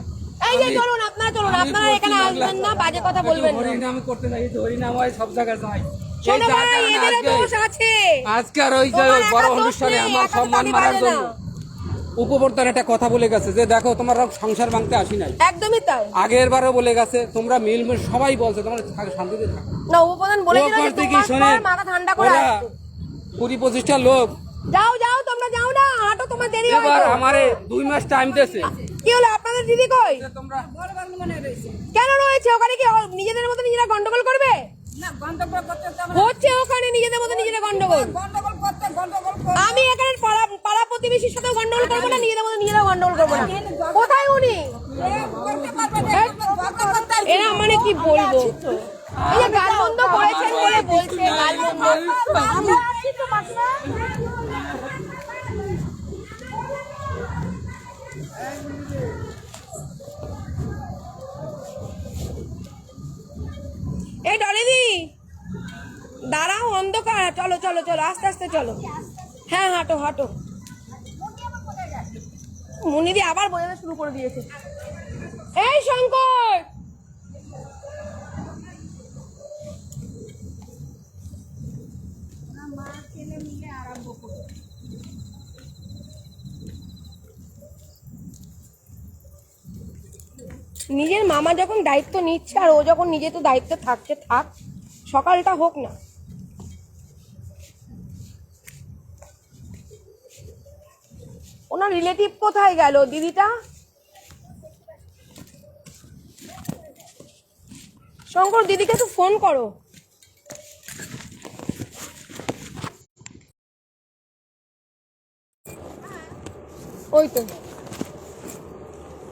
এই যে চলুন আপনারা চলুন, আপনারা এখানে আসবেন না, বাজে কথা বলবেন না। হরিনাম করতে যাই, হরিনাম হয় সব জায়গায় যাই। শোনো এই যার ভাই, কারণে এদেরও আজকে- দোষ আছে। আজকে আর ওই যে তোমার বড় একা দোষ অনুষ্ঠানে নেই, আমার একা তো সম্মান তালি মারার বাজে না। জন্য উপবর্তন একটা কথা বলে গেছে যে দেখো তোমার সংসার ভাঙতে আসি নাই। একদমই তাই। আগের বারও বলে গেছে তোমরা মিল সবাই বলছে তোমরা শান্তিতে থাকো। না, উপপ্রধান বলেছিল যে ওপর থেকে 2 মাস শোনেন, পর মাথা ঠান্ডা করে ওরা আসবে। 20-25টা লোক যাও যাও, তোমরা যাও না, হাঁটো, তোমার দেরি হয় এবার তো। আমারে 2 মাস টাইম দিয়েছে। কি হলো, আপনাদের দিদি কই? তোমরা কেন রয়েছে ওখানে? কি নিজেদের মতো নিজেরা গন্ডগোল করবে? হচ্ছে ওখানে নিজেদের মতো নিজেরা গন্ডগোল। আমি এখানে পাড়া প্রতিবেশীর সাথেও গন্ডগোল করবো না, নিজেদের মতো নিজেরা গন্ডগোল করবো না। কোথায় উনি? এরা মানে কি বলবো, এই যে গাল বন্ধ করেছেন বলে বলছে, গাল বন্ধ। এই ডলিদি দাঁড়াও, অন্ধকার, চলো চলো চলো, আস্তে আস্তে চলো। হ্যাঁ হাঁটো হাঁটো। মুনিদি আবার বোঝাতে শুরু করে দিয়েছে। এই শঙ্কর, নিজের মামা যখন দায়িত্ব নিচ্ছে আর ও যখন নিজে তো দায়িত্ব থাকছে, থাক, সকালটা হোক না। ওনার রিলেটিভ কোথায় গেল দিদিটা? শঙ্কর, দিদিকে তো ফোন করো। ওই তো,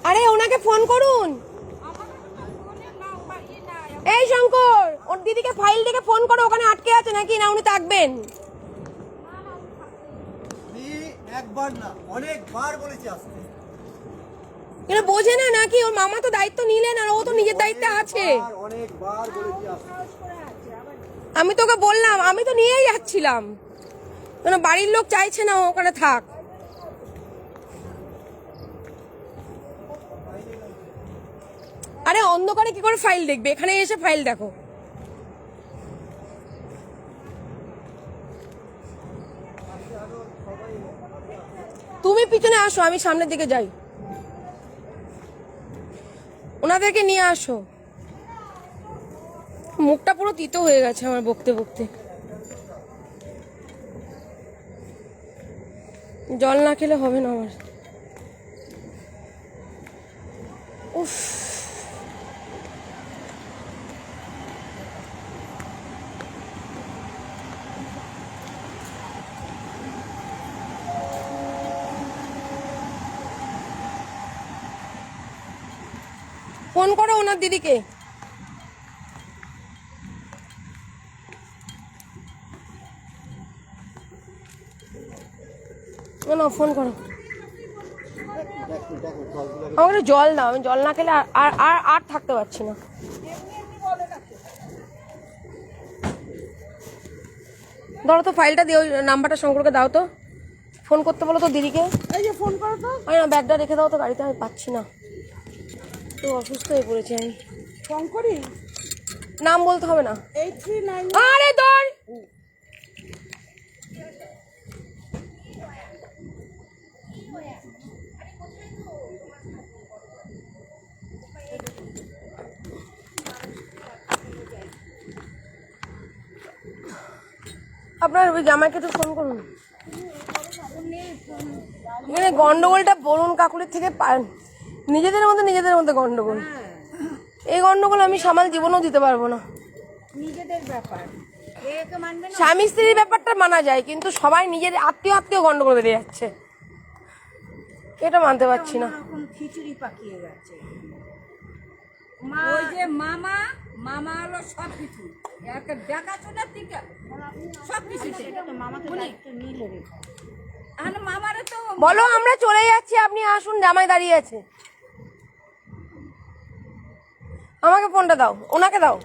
আরে ওনাকে ফোন করুন। এই শঙ্কর, ওর দিদিকে ফাইল দেখে ফোন করো, ওখানে আটকে আছে নাকি, না উনি থাকবেন? একবার না অনেকবার বলেছি আসতে, এটা বোঝে না নাকি? ওর মামা তো দায়িত্ব নিলেন আর ও তো নিজের দায়িত্বে আছে। অনেকবার বলেছি আসতে। আমি তোকে বললাম, আমি তো নিয়েই যাচ্ছিলাম, কেন বাড়ির লোক চাইছে না ও ওখানে থাক। আরে অন্ধকারে কি করে ফাইল দেখবে? এখানে এসে ফাইল দেখো। তুমি পিছনে আসো, আমি সামনের দিকে যাই। ওনাদেরকে নিয়ে আসো। মুখটা পুরো তিতো হয়ে গেছে আমার বকতে বকতে। জল না খেলে হবে না আমার। উফ, ফোন করো ওনার দিদিকে। না ফোন করো, আমাকে জল দাও, আমি জল না খেলে আর আর আর থাকতে পারছি না। ধরো তো ফাইলটা দিয়ে, ওই নাম্বারটা শঙ্করকে দাও তো, ফোন করতে বলো তো দিদিকে। এই যে ফোন করো তো। আমি না, ব্যাগটা রেখে দাও তো গাড়িতে, আমি পাচ্ছি না, তো অসুস্থ হয়ে পড়েছি আমি। শঙ্করী নাম বলতে হবে না। 839 আরে দর, আপনার ওই জামাইকে তো ফোন করুন। এখানে গন্ডগোলটা বরুণ কাকুরের থেকে নিজেদের মধ্যে গন্ডগোল। এই গন্ডগোল আমি সামাল জীবনেও দিতে পারবো না। নিজেদের ব্যাপার, একে মানবে না। স্বামী স্ত্রীর ব্যাপারটা মানা যায়, কিন্তু সবাই নিজের আত্মীয় গন্ডগোল বেড়ে যাচ্ছে, এটা মানতে পারছি না। এখন খিচুড়ি পাকিয়ে গেছে। ওই যে মামা হলো সব কিছু, একটা দেখাশোনার থেকে সব কিছু। মামাকে দায়িত্ব নিলে রেখো। এখন মামারে তো বলো আমরা চলে যাচ্ছি, আপনি আসুন, জামাই দাঁড়িয়ে আছে। আমাকে ফোনটা দাও, ওনাকে দাও।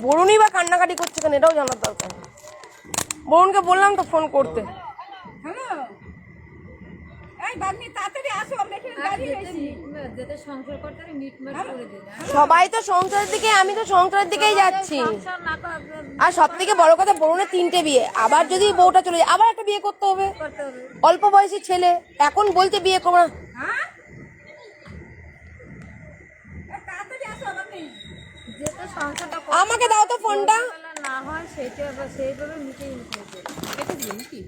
বরুণই বা কান্নাকাটি করছে কেন এটাও জানার দরকার। বরুণকে বললাম তো ফোন করতে। হ্যালো এই বাগনি তাড়াতাড়ি আসো আমরা এখানে দাঁড়িয়ে রয়েছি যেটা সংসার করতে মিটমাট করে দিন সবাই তো সংসারের দিকে, আমি তো সংসারের দিকেই যাচ্ছি। সংসার না আর সব থেকে বড় কথা বরুণের 3টে বিয়ে, আবার যদি বউটা চলে যায় আবার একটা বিয়ে করতে হবে। করতে হবে। অল্প বয়সী ছেলে এখন বলছে বিয়ে করবো না। হ্যাঁ তাড়াতাড়ি আসো বাগনি যেটা সংসারটা আমাকে দাও তো ফোনটা। না হয় সেটা আবার সেইভাবে মিটিয়ে কেটে দিও নাকি?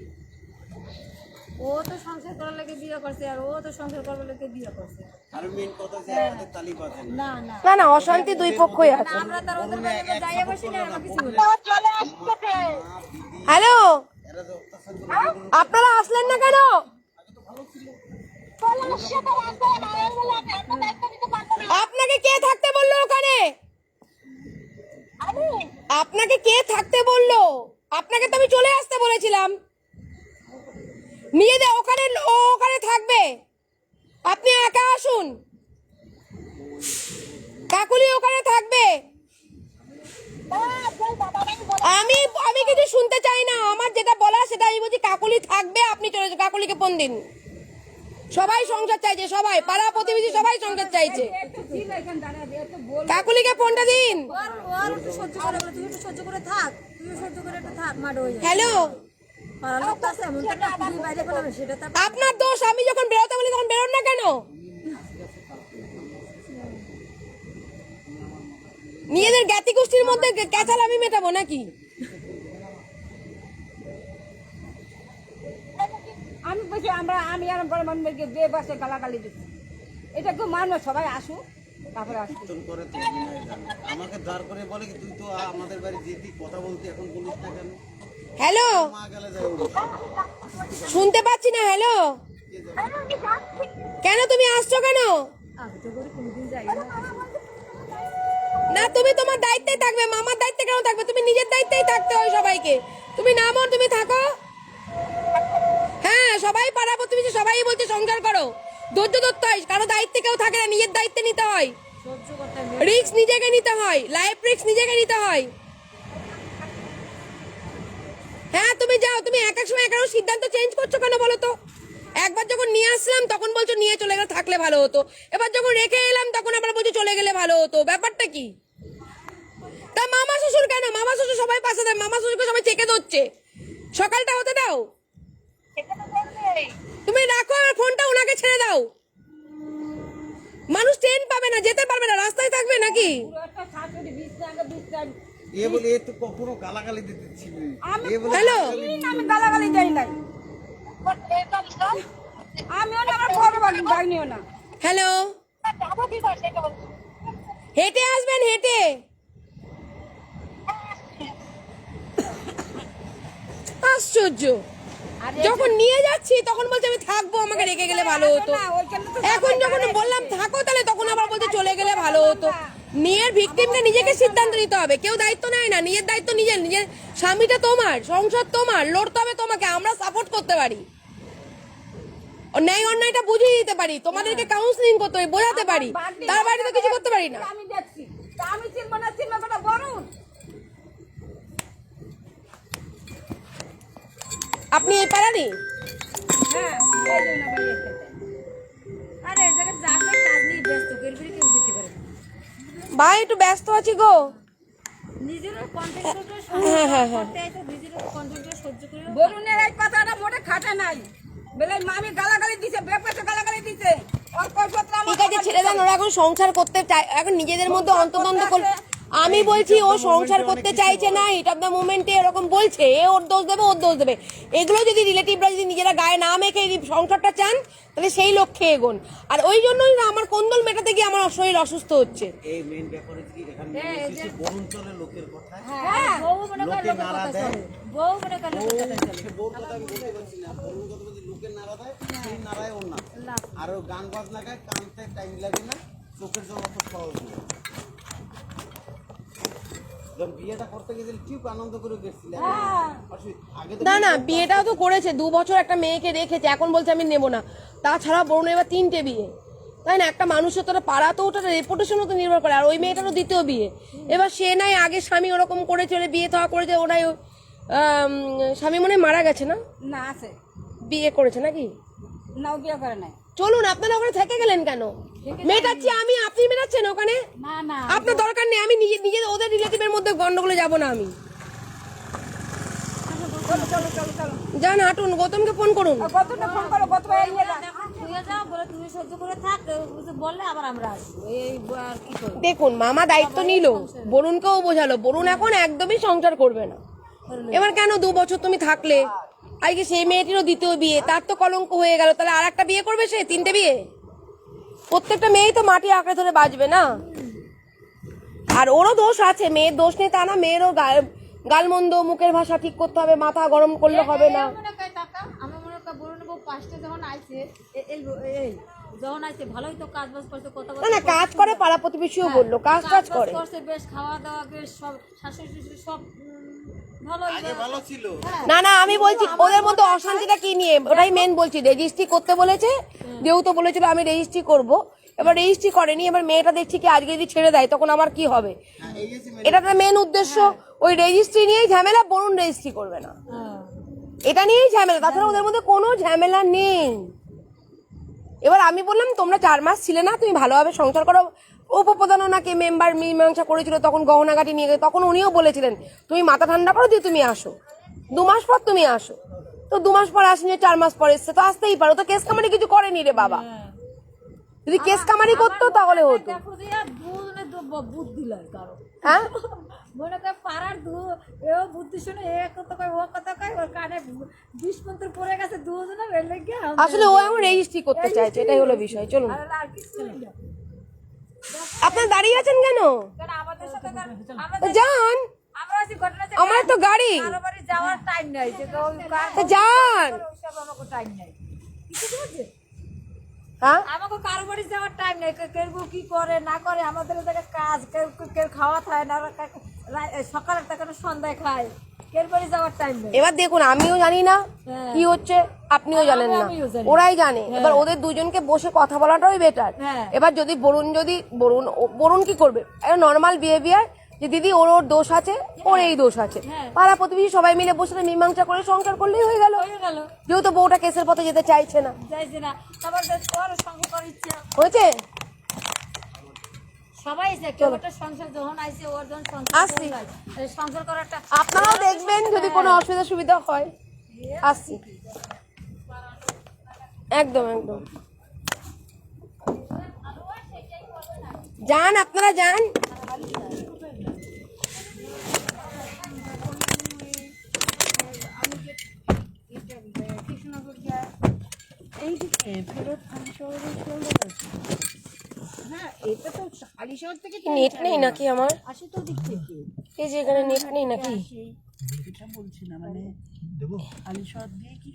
ও তো সংসার করার লাগে বিয়ে করছে আর ও তো সংসার করার লাগে বিয়ে করছে। আর মেন কথা যে আমাদের তালি পাচ্ছেন না না না না, অশান্তি দুই পক্ষই আছে। আমরা তার ওদের বাড়িতে যাইয়া বসি না আমরা কিছু বলি হ্যালো, আপনারা আসলেন না কেন? আপনাকে কে থাকতে বললো ওখানে? আপনাকে কে থাকতে বললো? আপনাকে তো আমি চলে আসতে বলেছিলাম। নিয়ে দে ওখানে, ও ওখানে থাকবে, আপনি একা আসুন। কাকুলি ওখানে থাকবে। আমি আমি কিছু শুনতে চাই না, আমার যেটা বলা সেটা আমি বলছি। কাকুলি থাকবে, আপনি চলে যান। কাকুলিকে ফোন দিন। সবাই সংসার চাইছে, সবাই পাড়া প্রতিবেশী সবাই সংসার চাইছে। একটু ছিল এখানে দাঁড়িয়ে একটু বল কাকুলিকে ফোনটা দিন। ওর একটু সহ্য করে বলে তুই একটু সহ্য করে থাক, তুই সহ্য করে একটু থাক, মাড হয়ে যায়। হ্যালো, পাড়ার লোক তো আছে এমন তো একটা পুরি বাইরে করলাম সেটা তো আপনার দোষ। আমি যখন বেরোতে বলি তখন বেরোন না কেন? নিজেদের জ্ঞাতি গোষ্ঠীর মধ্যে ক্যাচাল আমি মেটাবো নাকি? আমি বলছি আমি আর বড় মানুষকে বেবাসে গালাগালি দিচ্ছি। এটা কেউ মানবে, সবাই আসুক তারপরে আসুক। করে তো আমাকে দাঁড় করে বলে কি তুই তো আমাদের বাড়ি যেতি কথা বলতে এখন বলিস না কেন? হ্যালো, মা গেলে যাই শুনতে পাচ্ছি না। হ্যালো, কেন তুমি আসছো কেন? আমি তো করে কোনদিন যাই না। না, তুমি তোমার দায়িত্বে থাকবে। মামার দায়িত্বে কেন থাকবে? তুমি নিজের দায়িত্বেই থাকতে হয় সবাইকে। তুমি নামো, তুমি থাকো। হ্যাঁ, সবাই পাড়া প্রতিবেশী সবাই বলছে সংসার করো, ধৈর্য ধরতে হয়। কারো দায়িত্বে কেউ থাকে না, নিজের দায়িত্বে নিতে হয়। সহ্য করতে রিস্ক নিজেকে নিতে হয়, লাইফ রিস্ক নিজেকে নিতে হয়। হ্যাঁ, তুমি যাও। তুমি এক এক সময় একারও সিদ্ধান্ত চেঞ্জ করছো কেন বলো তো? একবার যখন নিয়ে আসলাম তখন বলছো নিয়ে চলে গেলে থাকলে ভালো হতো, এবার যখন রেখে এলাম তখন আবার বলছো চলে গেলে ভালো হতো। ব্যাপারটা কি? তা মামা শ্বশুর কেন? মামা শ্বশুর সবাই পাশে দেয়, মামা শ্বশুরকে সবাই চেকে ধরছে। সকালটা হতে দাও। তুমি রাখো আর ফোনটা ওনাকে ছেড়ে দাও। মানুষ ট্রেন পাবে না, যেতে পারবে না, রাস্তায় থাকবে নাকি? পুরো একটা শাশুড়ি বিছনা এ বলে এ তো কখনো গালাগালি দিতে ছিল। এ বলে হ্যালো, আমি গালাগালি দেই নাই। আমিও না, আমার বড় ভাগ্নিও না। হ্যালো, হেঁটে আসবেন, হেঁটে। আশ্চর্য, যখন নিয়ে যাচ্ছি তখন বলছে আমি থাকবো, আমাকে রেখে গেলে ভালো হতো। এখন যখন বললাম থাকো তাহলে তখন আবার বলছে চলে গেলে ভালো হতো। নিজের ভিকটিমকে নিজেকে সিদ্ধান্ত নিতে হবে, কেউ দায়িত্ব নেয় না। নিজের দায়িত্ব নিজের। নিজের স্বামীটা তোমার, সংসার তোমার, লড়তে হবে তোমাকে। আমরা সাপোর্ট করতে পারি, ন্যায় অন্যায়টা বুঝিয়ে দিতে পারি, তোমাদেরকে কাউন্সিলিং করতে পারি, বোঝাতে পারি। তার বাড়িতে কিছু করতে পারি না। আমি দেখছি তা আমি চিনবো না, চিনবো বেটা বরুণ। আপনি এই পারানি? হ্যাঁ, এই জন্য বাড়ি এসেছে। আরে এই জায়গায় যাবে কাজ নেই, ব্যস্ত করে ফিরে কেউ যেতে পারে না। ভাই একটু ব্যস্ত আছি গো। নিজেরও কন্টেন্ট করতে হয় তো নিজেরও কন্টেন্ট সহ্য করে বরুণের এই কথাটা মোটে খাটে নাই। বলে মামি গালাগালি দিছে, বেপাসে গালাগালি দিছে। ওর কৈফিয়তটা আমার ঠিক আছে, ছেড়ে দেন। ওরা এখন সংসার করতে চায়, এখন নিজেদের মধ্যে অন্তর্দ্বন্দ্ব করে। আমি বলছি ও সংসার করতে চাইছে না, হিট অফ দ্য মোমেন্টে এরকম বলছে, এ ওর দোষ দেবে, ওর দোষ দেবে। এগুলো যদি রিলেটিভরা যদি নিজেরা গায়ে না মেখে এই সংসারটা চান তাহলে সেই লক্ষ্যে এগোন। আর ওই জন্যই না আমার কোন্দল মেটাতে গিয়ে আমার শরীর অসুস্থ হচ্ছে। এই মেইন ব্যাপারে কি এখানে বরুণ চলে লোকের কথা। হ্যাঁ বউ মনে করে লোকে নাড়া দেয়। বউ মনে করে লোকের কথা চলে। সে বউর কথা আমি বলতে পারছি না। বরুণ কথা বলতে লোকের নাড়া দেয়, সেই নাড়ায় ওর না। আর ও গান বাজনা গায়, কানতে টাইম লাগে না, চোখের জন্য অত সহজ নয়। যখন বিয়েটা করতে গেছিল ঠিক আনন্দ করে গেছিল। আগে তো না না, বিয়েটাও তো করেছে, 2 বছর একটা মেয়েকে রেখেছে, এখন বলছে আমি নেব না। তাছাড়া বরুণ এবার 3টে বিয়ে, তাই না? একটা মানুষের তো পাড়া তো ওটা রেপুটেশনও তো নির্ভর করে। আর ওই মেয়েটারও দ্বিতীয় বিয়ে, এবার সে নাই আগে স্বামী ওরকম করে চলে বিয়ে থাওয়া করেছে, ওনাই স্বামী মনে হয় মারা গেছে না, না আছে বিয়ে করেছে নাকি? নাও বিয়ে করে নাই। চলুন, আপনারা ওখানে থেকে গেলেন কেন? মেটাচ্ছি আমি, আপনি মেটাচ্ছেন ওখানে? না না আপনার দরকার নেই, আমি নিজে নিজে ওদের রিলেটিভের মধ্যে গন্ডগোলে যাব না আমি। চলো চলো চলো চলো যান হাঁটুন, গৌতমকে ফোন করুন। কতটা ফোন করো, কত ভাই নিয়ে যাও বলে তুমি সহ্য করে থাক, বললে আবার আমরা আসবো, এই আর কি করবো। দেখুন মামা দায়িত্ব নিল, বরুণকেও বোঝালো, বরুণ এখন একদমই সংসার করবে না। এবার কেন 2 বছর তুমি থাকলে, আজকে সেই মেয়েটিরও দ্বিতীয় বিয়ে, তার তো কলঙ্ক হয়ে গেল, তাহলে আর একটা বিয়ে করবে সে? 3টে বিয়ে? প্রত্যেকটা মেয়েই তো মাটি আঁকড়ে ধরে বাঁচবে না। আর ওরও দোষ আছে, মেয়ের দোষ নেই তা না, মেয়েরও গালমন্দ, মুখের ভাষা ঠিক করতে হবে, মাথা গরম করলে হবে না। আমার মনে হয় বলুন বউ পাঁচটা যখন আইছে এই যখন আইছে ভালোই তো কাজ বাজ করতে, কথা না না, কাজ করে, পাড়া প্রতিবেশীও বললো কাজ করে। করছে বেশ, খাওয়া দাওয়া বেশ, সব শাশুড়ি শ্বশুর সব ভালোই। আগে ভালো ছিল। না না, আমি বলছি ওদের মধ্যে অশান্তিটা কি নিয়ে, ওটাই মেন বলছি। রেজিস্ট্রি করতে বলেছে, যেহেতু বলেছিল আমি রেজিস্ট্রি করব, এবার রেজিস্ট্রি করেনি, এবার মেয়েটা দেখছি কি আজকে যদি ছেড়ে দেয় তখন আমার কি হবে, এটা তো মেন উদ্দেশ্য। ওই রেজিস্ট্রি নিয়েই ঝামেলা, বরুণ রেজিস্ট্রি করবে না, এটা নিয়েই ঝামেলা, তাছাড়া ওদের মধ্যে কোনো ঝামেলা নেই। এবার আমি বললাম তোমরা 4 মাস ছিলে না, তুমি ভালোভাবে সংসার করো। উপপ্রধান ওনাকে মেম্বার মীমাংসা করেছিল, তখন গহনাগাটি নিয়ে গেছে, তখন উনিও বলেছিলেন তুমি মাথা ঠান্ডা করো দিয়ে তুমি আসো, 2 মাস পর তুমি আসো। তো 2 মাস পর আসেনি, 4 মাস পর এসছে, তো আসতেই পারো। তো কেস কামারি কিছু করেনি রে বাবা, যদি কেস কামারি করতো তাহলে হতো। দেখো যে দুজনে বুদ্ধি লয় কারো, হ্যাঁ মনে করে পাড়ার এও বুদ্ধি শুনে এ কথা কয়, ও কথা কয়, ওর কানে 20 মন্ত্র পড়ে গেছে দুজনে বেলে গিয়ে। আসলে ও এখন রেজিস্ট্রি করতে চাইছে, এটাই হলো বিষয়। চলুন, আর কিছু না। আপনারা দাঁড়িয়ে আছেন কেন? কারণ আমাদের সাথে তো যান, আমরা আছি ঘটনা, আমার তো গাড়ি, কারো বাড়ি যাওয়ার টাইম নাই, যে তো যান। ওইসব আমাকে টাইম নাই, কিছু বুঝছে? হ্যাঁ আমাকে কারো বাড়ি যাওয়ার টাইম নেই, কেউ কি করে না করে, আমাদের এদিকে কাজ, কেউ খাওয়া খায় না, সকালে থেকে সন্ধ্যায় খায়, কেউ বাড়ি যাওয়ার টাইম নেই। এবার দেখুন, আমিও জানি না কি হচ্ছে, আপনিও জানেন না, আমিও জানি। ওরাই জানে। এবার ওদের দুজনকে বসে কথা বলাটাই বেটার। হ্যাঁ। এবার যদি বরুণ কি করবে, একটা নর্মাল বিহেভিয়ার, যে দিদি ওর দোষ আছে, ওর এই দোষ আছে, পাড়া প্রতিবেশী সবাই মিলে বসে মীমাংসা করে সংসার করলেই হয়ে গেল। হয়ে গেল, যেহেতু বউটা কেসের পথে যেতে চাইছে না, যাইছে না, তারপর ওর সঙ্গে করার ইচ্ছা হয়েছে। সবাই আছে, কেউ একটা সংসার যখন আইছে, ওর যখন আসছি। সংসার করাটা আপনারাও দেখবেন যদি কোনো অসুবিধা সুবিধা হয়। আসছি, একদম একদম। যান, আপনারা যান। এইদিকে ফেরত খালি শহরে চলে গেছে। হ্যাঁ, এটা তো খালি শহর থেকে নেট নেই নাকি আমার? আসে তো দিক থেকে। এই যে এখানে নেট নেই নাকি? এটা বলছি না, মানে খালি শহর দিয়ে কি